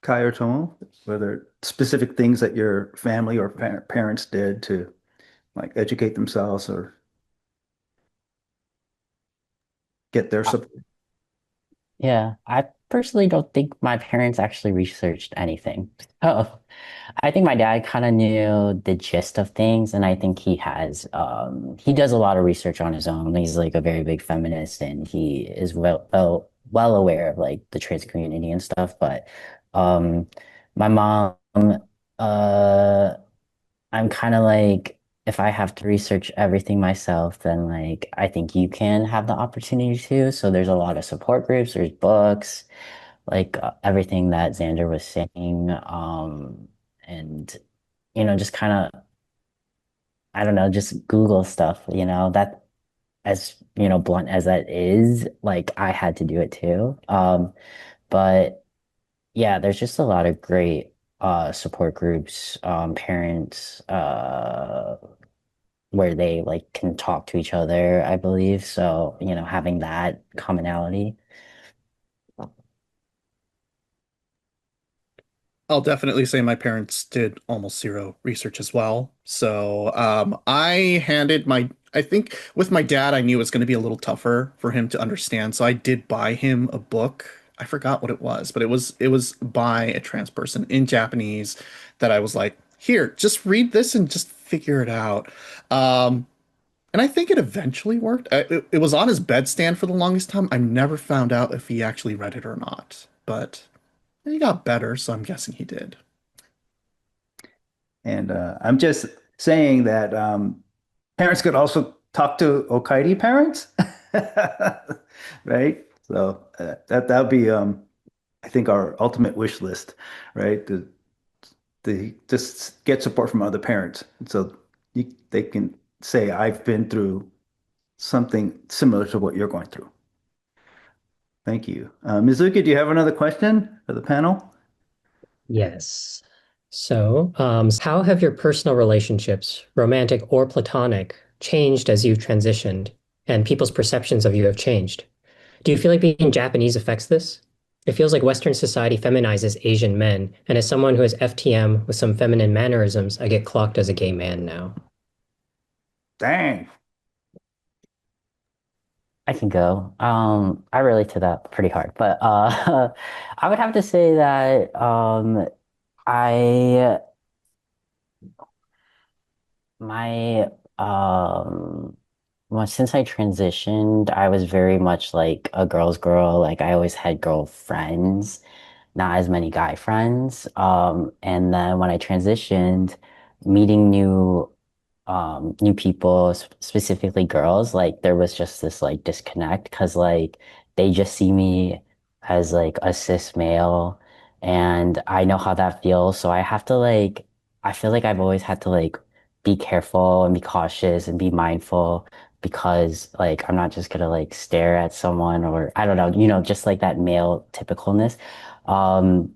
Kai or Tomo, whether specific things that your family or parents did to like educate themselves or get their support. Yeah, I personally don't think my parents actually researched anything. Oh, I think my dad kind of knew the gist of things, and I think he does a lot of research on his own. He's like a very big feminist, and he is well aware of like the trans community and stuff. But um, my mom, uh, I'm kind of like, if I have to research everything myself, then like I think you can have the opportunity to. So there's a lot of support groups, there's books, like everything that Xander was saying, and just kind of, I don't know, just Google stuff, that as blunt as that is, like I had to do it too. But yeah, there's just a lot of great support groups, parents, where they like can talk to each other, I believe. So, having that commonality. I'll definitely say my parents did almost zero research as well. So I think with my dad, I knew it was going to be a little tougher for him to understand. So I did buy him a book. I forgot what it was, but it was by a trans person in Japanese that I was like, here, just read this and just figure it out. Um, and I think it eventually worked. It was on his bedstand for the longest time. I never found out if he actually read it or not, but he got better, so I'm guessing he did. And I'm just saying that parents could also talk to Okaeri parents, right? So that would be, I think, our ultimate wish list, right? To just get support from other parents, so they can say, "I've been through something similar to what you're going through." Thank you, Mizuki. Do you have another question for the panel? Yes. So, how have your personal relationships, romantic or platonic, changed as you've transitioned and people's perceptions of you have changed? Do you feel like being Japanese affects this? It feels like Western society feminizes Asian men, and as someone who has FTM with some feminine mannerisms, I get clocked as a gay man now. Dang. I can go. I relate to that pretty hard, but I would have to say that I my well, since I transitioned, I was very much like a girl's girl. Like I always had girlfriends, not as many guy friends. And then when I transitioned, meeting new people, specifically girls, like there was just this like disconnect because like they just see me as like a cis male and I know how that feels. So I have to like, I feel like I've always had to like be careful and be cautious and be mindful because like I'm not just gonna like stare at someone or I don't know, just like that male typicalness. Um,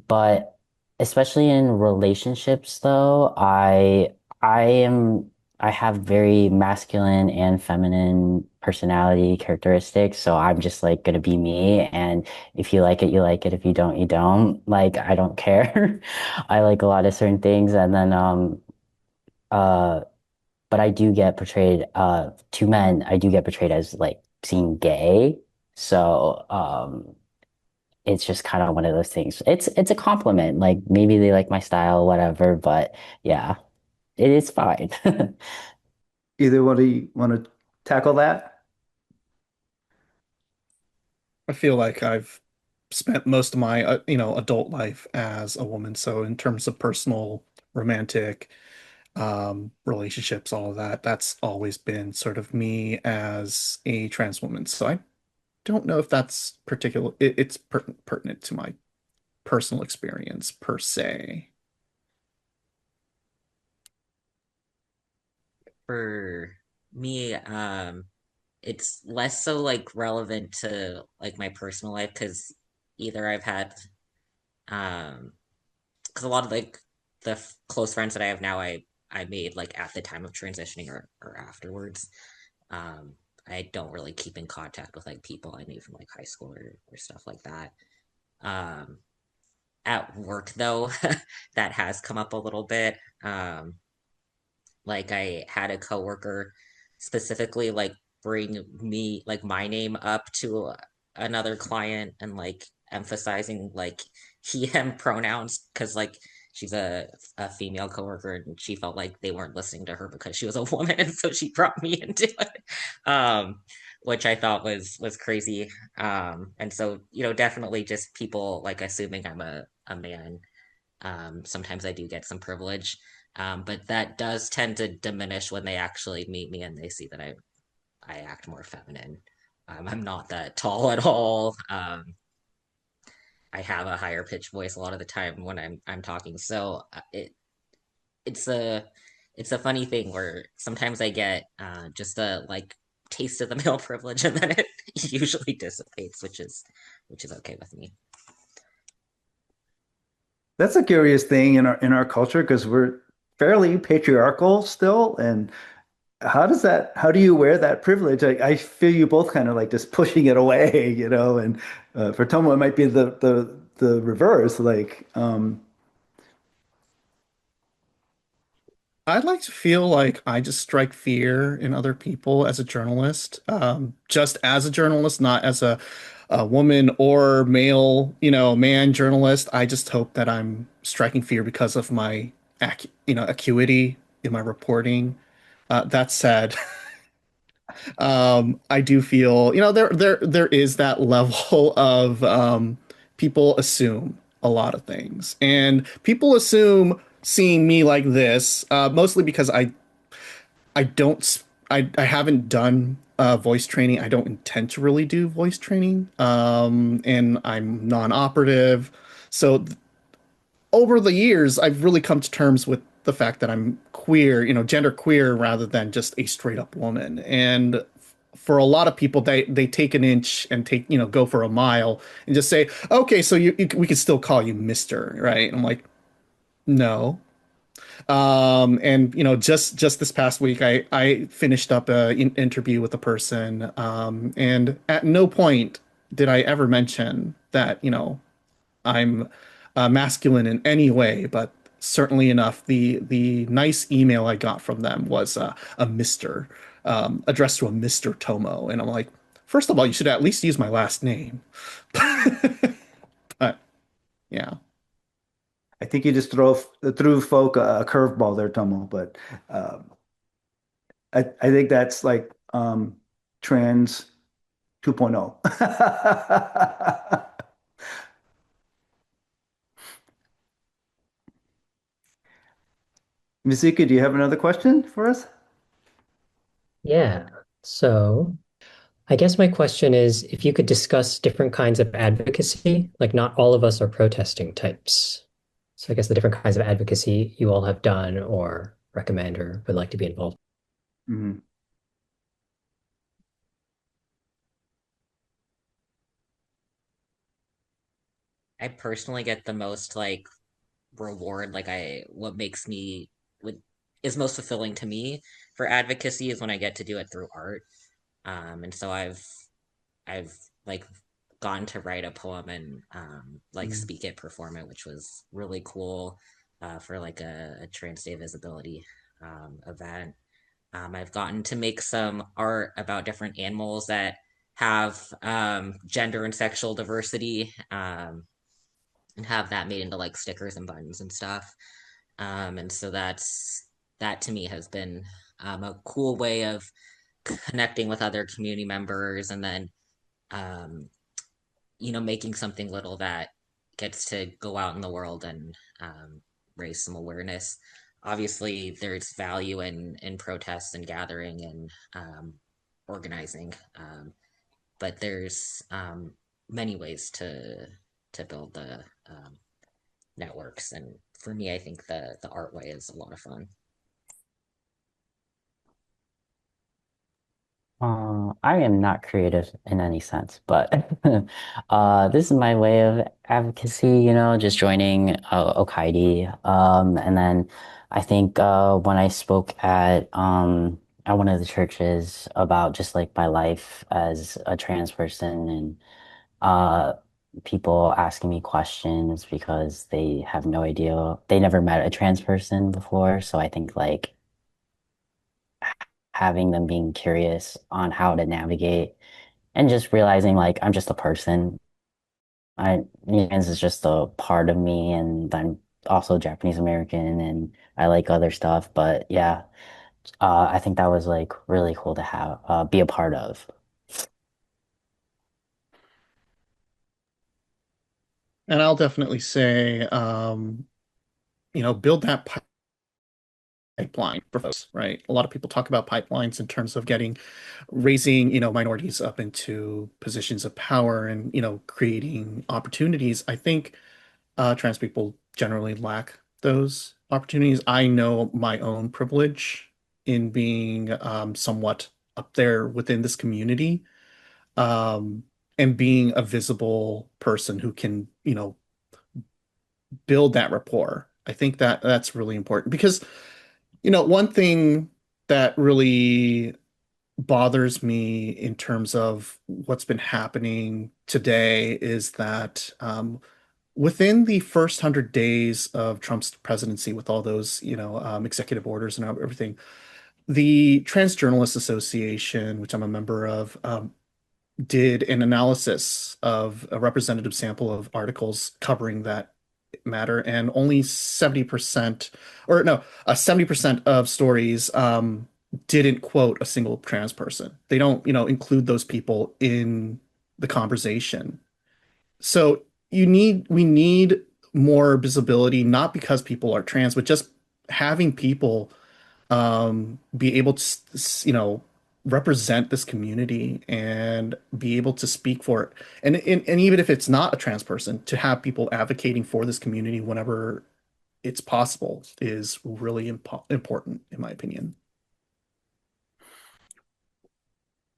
but especially in relationships though, I am I have very masculine and feminine personality characteristics, so I'm just like gonna be me and if you like it, you like it. If you don't, you don't. Like I don't care. I like a lot of certain things and then uh but I do get portrayed to men, I do get portrayed as like being gay. So it's just kind of one of those things. It's a compliment. Like maybe they like my style, whatever, but yeah, it is fine. Either one of you want to tackle that? I feel like I've spent most of my, adult life as a woman. So in terms of personal, romantic, relationships, all of that, that's always been sort of me as a trans woman. So I don't know if that's it's pertinent to my personal experience per se. For me, it's less so like relevant to like my personal life because either I've had because a lot of like the close friends that I have now, I made like at the time of transitioning or afterwards. Um, I don't really keep in contact with like people I knew from like high school or stuff like that. Um, at work though, that has come up a little bit. Like I had a coworker specifically like bring me like my name up to another client and like emphasizing like he him pronouns because like she's a female coworker and she felt like they weren't listening to her because she was a woman and so she brought me into it which I thought was crazy and so definitely just people like assuming I'm a man sometimes I do get some privilege, but that does tend to diminish when they actually meet me and they see that I act more feminine. I'm not that tall at all. I have a higher pitched voice a lot of the time when I'm talking. So it's a it's a funny thing where sometimes I get just a like taste of the male privilege and then it usually dissipates, which is okay with me. That's a curious thing in our culture because we're fairly patriarchal still. And how do you wear that privilege? I feel you both kind of like just pushing it away, and for Tomo, it might be the reverse. Like, I'd like to feel like I just strike fear in other people as a journalist, just as a journalist, not as a woman or male, man journalist. I just hope that I'm striking fear because of my, acuity in my reporting. That said, I do feel, there is that level of people assume a lot of things, and people assume seeing me like this, mostly because I don't I haven't done voice training. I don't intend to really do voice training, and I'm non-operative, so over the years, I've really come to terms with the fact that I'm queer, gender queer rather than just a straight up woman. And for a lot of people, they take an inch and go for a mile and just say, okay, so we can still call you Mister, right? And I'm like, no. And just this past week, I finished up a interview with a person, and at no point did I ever mention that, I'm masculine in any way, but certainly enough, the nice email I got from them was a Mr. Addressed to a Mr. Tomo, and I'm like, first of all, you should at least use my last name. But yeah, I think you just threw folk a curveball there, Tomo, but um, I think that's like trans 2.0. Misika, do you have another question for us? Yeah. So I guess my question is if you could discuss different kinds of advocacy, like not all of us are protesting types. So I guess the different kinds of advocacy you all have done or recommend or would like to be involved. Mhm. I personally get the most like reward, like I what makes me what is most fulfilling to me for advocacy is when I get to do it through art. And so I've like gotten to write a poem and like Mhm. speak it, perform it, which was really cool for like a Trans Day Visibility event. I've gotten to make some art about different animals that have gender and sexual diversity, and have that made into like stickers and buttons and stuff. And so that to me has been a cool way of connecting with other community members, and then um, making something little that gets to go out in the world and raise some awareness. Obviously, there's value in protests and gathering and organizing, but there's many ways to build the networks. And for me, I think the art way is a lot of fun. I am not creative in any sense, but this is my way of advocacy, just joining Okaeri. And then I think when I spoke at one of the churches about just like my life as a trans person and uh, people asking me questions because they have no idea, they never met a trans person before. So I think like having them being curious on how to navigate and just realizing like I'm just a person. Trans is just a part of me, and I'm also Japanese American, and I like other stuff. But yeah, I think that was like really cool to have be a part of. and I'll definitely say, build that pipeline for folks, right? A lot of people talk about pipelines in terms of raising, minorities up into positions of power and, creating opportunities. I think trans people generally lack those opportunities. I know my own privilege in being somewhat up there within this community, um, and being a visible person who can, build that rapport. I think that that's really important because, one thing that really bothers me in terms of what's been happening today is that within the first 100 days of Trump's presidency, with all those, executive orders and everything, the Trans Journalists Association, which I'm a member of, did an analysis of a representative sample of articles covering that matter, and only 70%, or no, 70% of stories didn't quote a single trans person. They don't, include those people in the conversation. So we need more visibility, not because people are trans, but just having people be able to, represent this community and be able to speak for it. And even if it's not a trans person, to have people advocating for this community whenever it's possible is really important, in my opinion.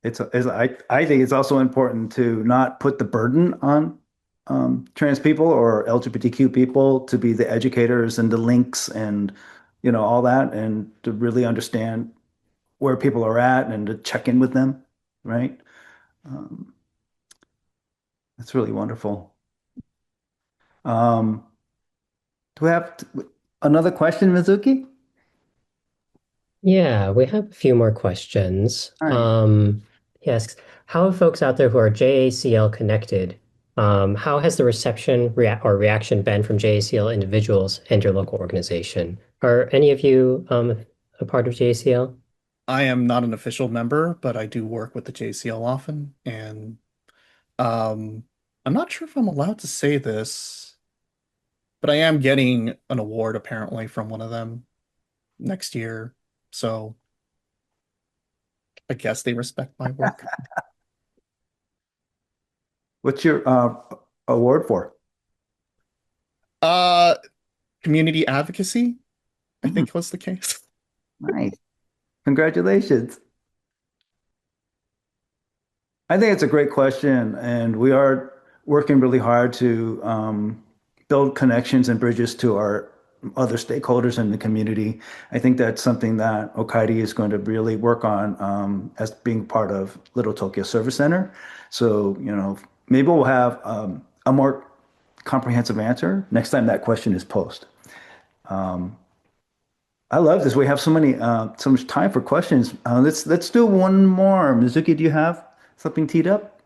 I think it's also important to not put the burden on trans people or LGBTQ people to be the educators and the links and all that, and to really understand where people are at and to check in with them, right? Um, That's really wonderful. Um, do we have another question, Mizuki? Yeah, we have a few more questions. All right. He asks, how have folks out there who are JACL connected, how has the reception or reaction been from JACL individuals and your local organization? Are any of you a part of JACL? I am not an official member, but I do work with the JCL often, and um, I'm not sure if I'm allowed to say this, but I am getting an award apparently from one of them next year. So I guess they respect my work. What's your award for? Uh, Community advocacy, I Hmm, think was the case. nice. Congratulations. I think it's a great question, and we are working really hard to build connections and bridges to our other stakeholders in the community. I think that's something that Okaeri is going to really work on as being part of Little Tokyo Service Center. So, maybe we'll have a more comprehensive answer next time that question is posed. Um, I love this. We have so much time for questions. Let's do one more. Mizuki, do you have something teed up?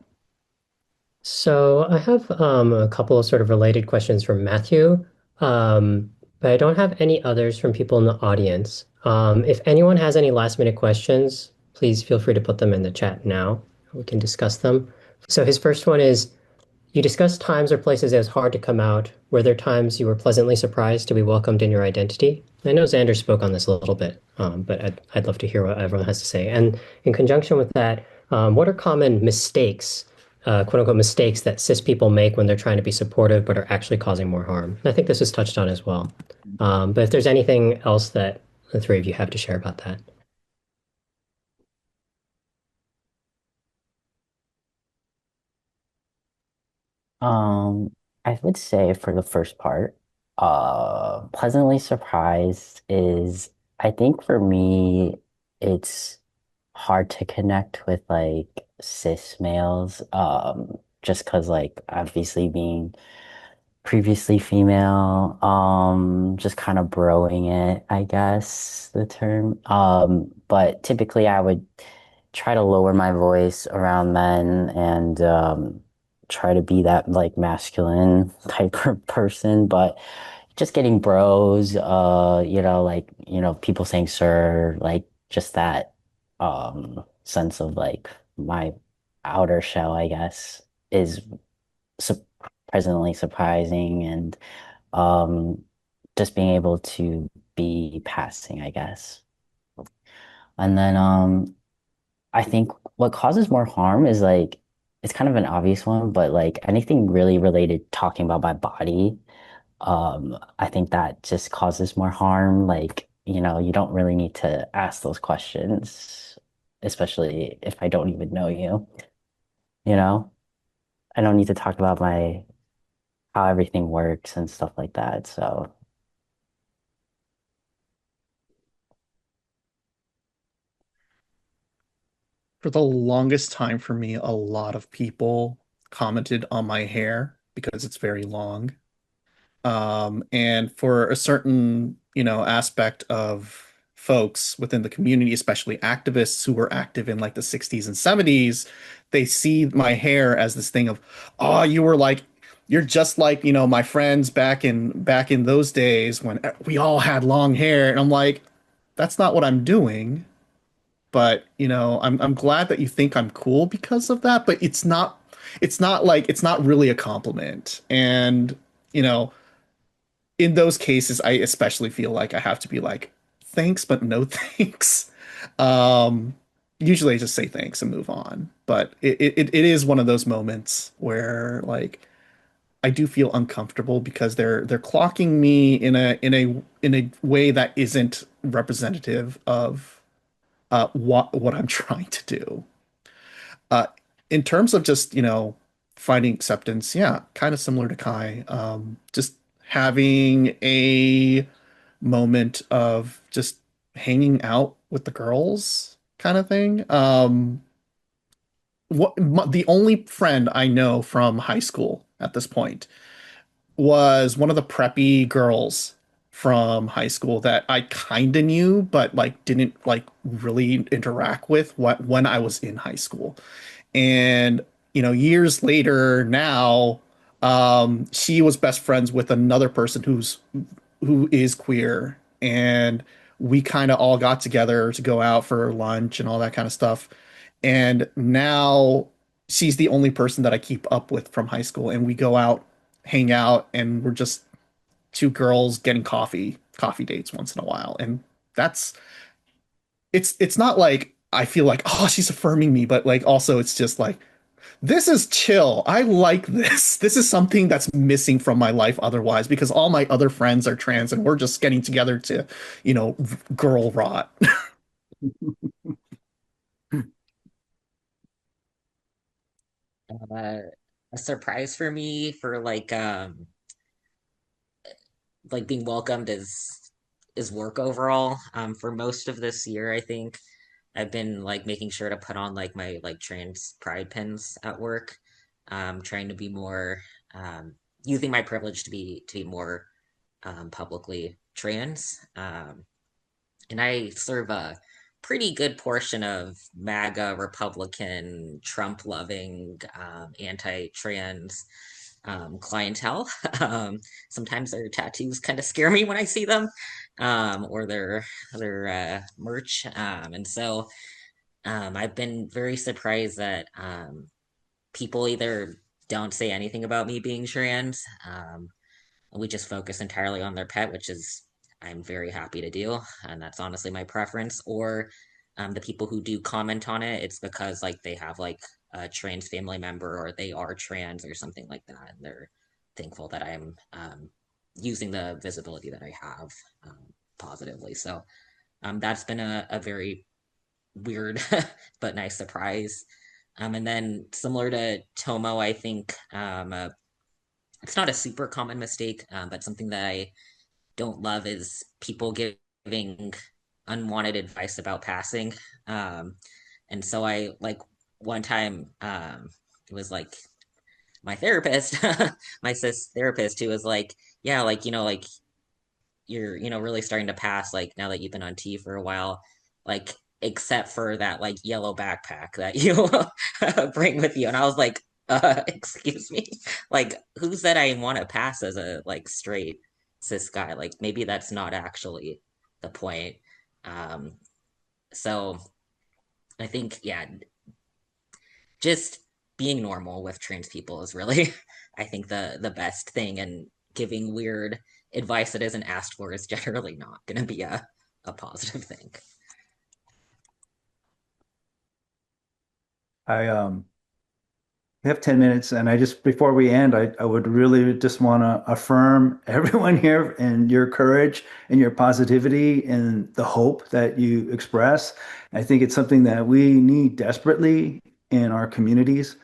So I have a couple of sort of related questions from Matthew, but I don't have any others from people in the audience. If anyone has any last minute questions, please feel free to put them in the chat now. We can discuss them. So his first one is, you discussed times or places it was hard to come out. Were there times you were pleasantly surprised to be welcomed in your identity? I know Xander spoke on this a little bit, but I'd love to hear what everyone has to say. And in conjunction with that, what are common mistakes, quote unquote mistakes that cis people make when they're trying to be supportive but are actually causing more harm? And I think this is touched on as well. But if there's anything else that the three of you have to share about that. Um, I would say for the first part, pleasantly surprised is, I think for me, it's hard to connect with like cis males, just 'cause like obviously being previously female, just kind of broing it, I guess the term. But typically I would try to lower my voice around men and try to be that like masculine type of person, but just getting bros, like, people saying sir, like just that sense of like my outer shell, I guess, is su presently surprising and um just being able to be passing, I guess. And then I think what causes more harm is like it's kind of an obvious one, but like anything really related talking about my body, I think that just causes more harm. Like, you don't really need to ask those questions, especially if I don't even know you, you know? I don't need to talk about my how everything works and stuff like that. So, For the longest time for me, a lot of people commented on my hair because it's very long. And for a certain, aspect of folks within the community, especially activists who were active in like the 60s and 70s, they see my hair as this thing of, oh, you're just like, my friends back in those days when we all had long hair. And I'm like, that's not what I'm doing. But, I'm glad that you think I'm cool because of that, but it's not really a compliment. And, you know, in those cases, I especially feel like I have to be like, thanks, but no thanks. Um, Usually I just say thanks and move on. But it is one of those moments where like I do feel uncomfortable because they're clocking me in a way that isn't representative of what I'm trying to do. Uh, in terms of just, finding acceptance, yeah, kind of similar to Kai. Just having a moment of just hanging out with the girls kind of thing. the only friend I know from high school at this point was one of the preppy girls from high school that I kind of knew, but like didn't like really interact with what when I was in high school. And years later now, she was best friends with another person who is queer, and we kind of all got together to go out for lunch and all that kind of stuff. And now she's the only person that I keep up with from high school, and we go out, hang out, and we're just two girls getting coffee dates once in a while. And that's it's not like I feel like, oh, she's affirming me, but like also it's just like this is chill. I like this. This is something that's missing from my life otherwise because all my other friends are trans and we're just getting together to, girl rot. Uh, a surprise for me for like being welcomed is work overall. For most of this year, I think I've been like making sure to put on like my like trans pride pins at work. Trying to be more using my privilege to be more publicly trans. And I serve a pretty good portion of MAGA, Republican, Trump loving, anti-trans clientele. Sometimes their tattoos kind of scare me when I see them, or their merch. And so I've been very surprised that people either don't say anything about me being trans. We just focus entirely on their pet, which is I'm very happy to do, and that's honestly my preference. Or the people who do comment on it, it's because like they have like a trans family member or they are trans or something like that, and they're thankful that I'm using the visibility that I have positively. So that's been a very weird but nice surprise. And then similar to Tomo, I think it's not a super common mistake, but something that I don't love is people giving unwanted advice about passing. And so I like one time it was like my therapist, my cis therapist, who was like, yeah, like like you're really starting to pass like now that you've been on T for a while, like except for that like yellow backpack that you bring with you. And I was like, excuse me, like who said I want to pass as a like straight cis guy? Like maybe that's not actually the point. um so I think, yeah, just being normal with trans people is really I think the best thing, and giving weird advice that isn't asked for is generally not going to be a positive thing. I We have 10 minutes, and I just before we end, I would really just want to affirm everyone here and your courage and your positivity and the hope that you express. I think it's something that we need desperately in our communities.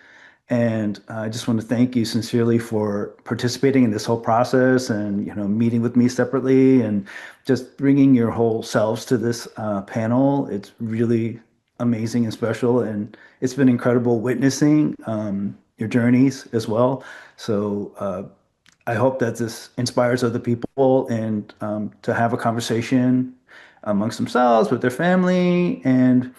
And I just want to thank you sincerely for participating in this whole process and, meeting with me separately and just bringing your whole selves to this panel. It's really amazing and special. And it's been incredible witnessing your journeys as well. So I hope that this inspires other people and to have a conversation amongst themselves with their family and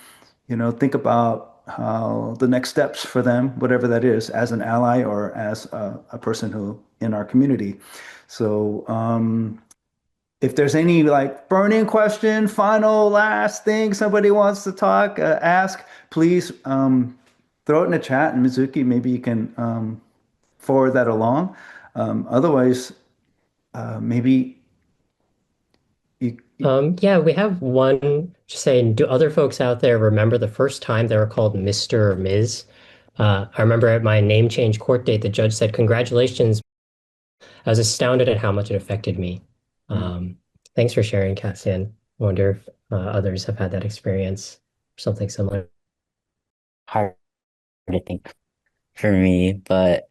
think about how the next steps for them, whatever that is, as an ally or as a person who in our community. So, if there's any like burning question, final last thing somebody wants to ask, please throw it in the chat, and Mizuki, maybe you can forward that along. Otherwise, maybe you, Yeah, we have one just saying, do other folks out there remember the first time they were called Mr. or Ms.? I remember at my name change court date, the judge said, "Congratulations." I was astounded at how much it affected me. Thanks for sharing, Cassian. I wonder if others have had that experience or something similar. Hard to think for me, but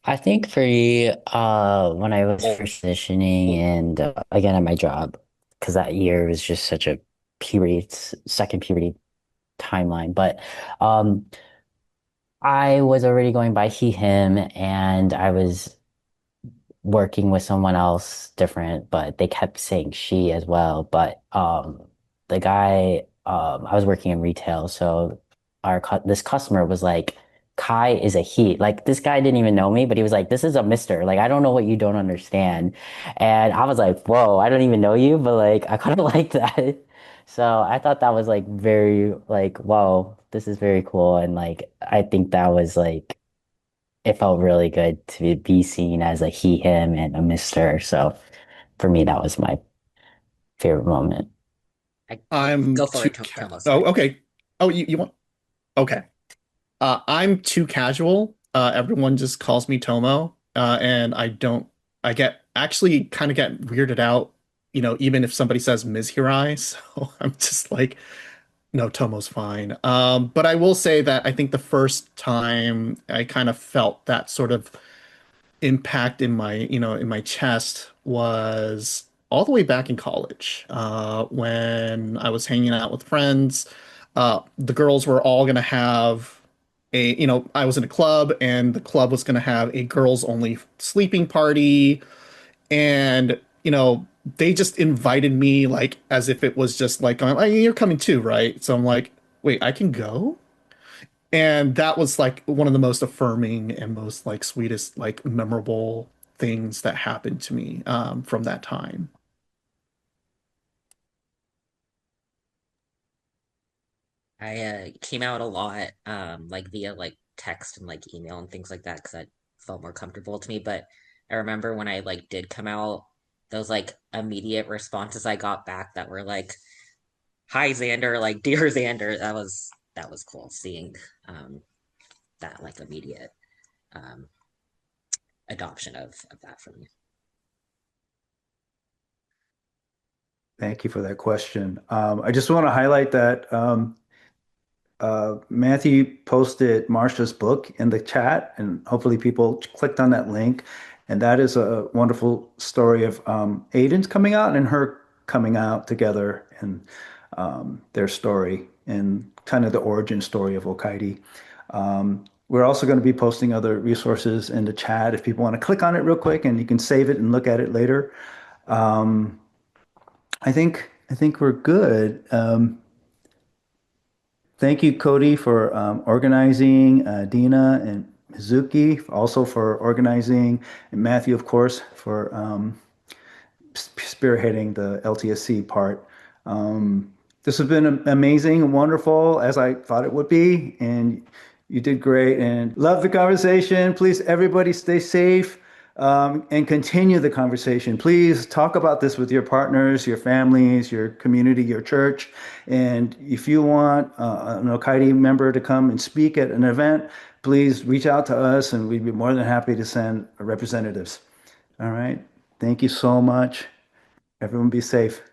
I think for me, when I was first transitioning and again at my job, because that year was just such a puberty, second puberty timeline. But I was already going by he, him, and I was working with someone else different, but they kept saying she as well. But the guy I was working in retail, so this customer was like, Kai is a he. Like this guy didn't even know me, but he was like, this is a mister. Like I don't know what you don't understand. And I was like, whoa, I don't even know you, but like I kind of like that. So I thought that was like very like, whoa, this is very cool. And like I think that was like it felt really good to be seen as a he, him, and a mister. So for me, that was my favorite moment. I I'm go for too it, ca Tomo. Oh, Sorry. okay. Oh, you want? Okay. I'm too casual. Everyone just calls me Tomo, and I don't. I get actually kind of get weirded out, even if somebody says Ms. Hirai. So I'm just like, no, Tomo's fine. But I will say that I think the first time I kind of felt that sort of impact in my chest was all the way back in college, when I was hanging out with friends. The girls were all gonna have I was in a club, and the club was gonna have a girls only sleeping party, and they just invited me like as if it was just like, oh, you're coming too, right? So I'm like, wait, I can go? And that was like one of the most affirming and most like sweetest, like memorable things that happened to me, from that time. I came out a lot, like via like text and like email and things like that, because that felt more comfortable to me. But I remember when I like did come out, those like immediate responses I got back that were like, "Hi Xander," like "Dear Xander." That was cool seeing that like immediate um adoption of that from you. Thank you for that question. I just want to highlight that Matthew posted Marsha's book in the chat, and hopefully people clicked on that link. And that is a wonderful story of Aiden's coming out and her coming out together, and their story and kind of the origin story of Okaeri. We're also going to be posting other resources in the chat if people want to click on it real quick, and you can save it and look at it later. Um, I think we're good. Thank you, Cody, for organizing, Dina and Mizuki also for organizing, and Matthew, of course, for spearheading the LTSC part. This has been amazing and wonderful as I thought it would be, and you did great and love the conversation. Please, everybody, stay safe, and continue the conversation. Please talk about this with your partners, your families, your community, your church. And if you want an Okaidi member to come and speak at an event, please reach out to us, and we'd be more than happy to send representatives. All right. Thank you so much. Everyone be safe.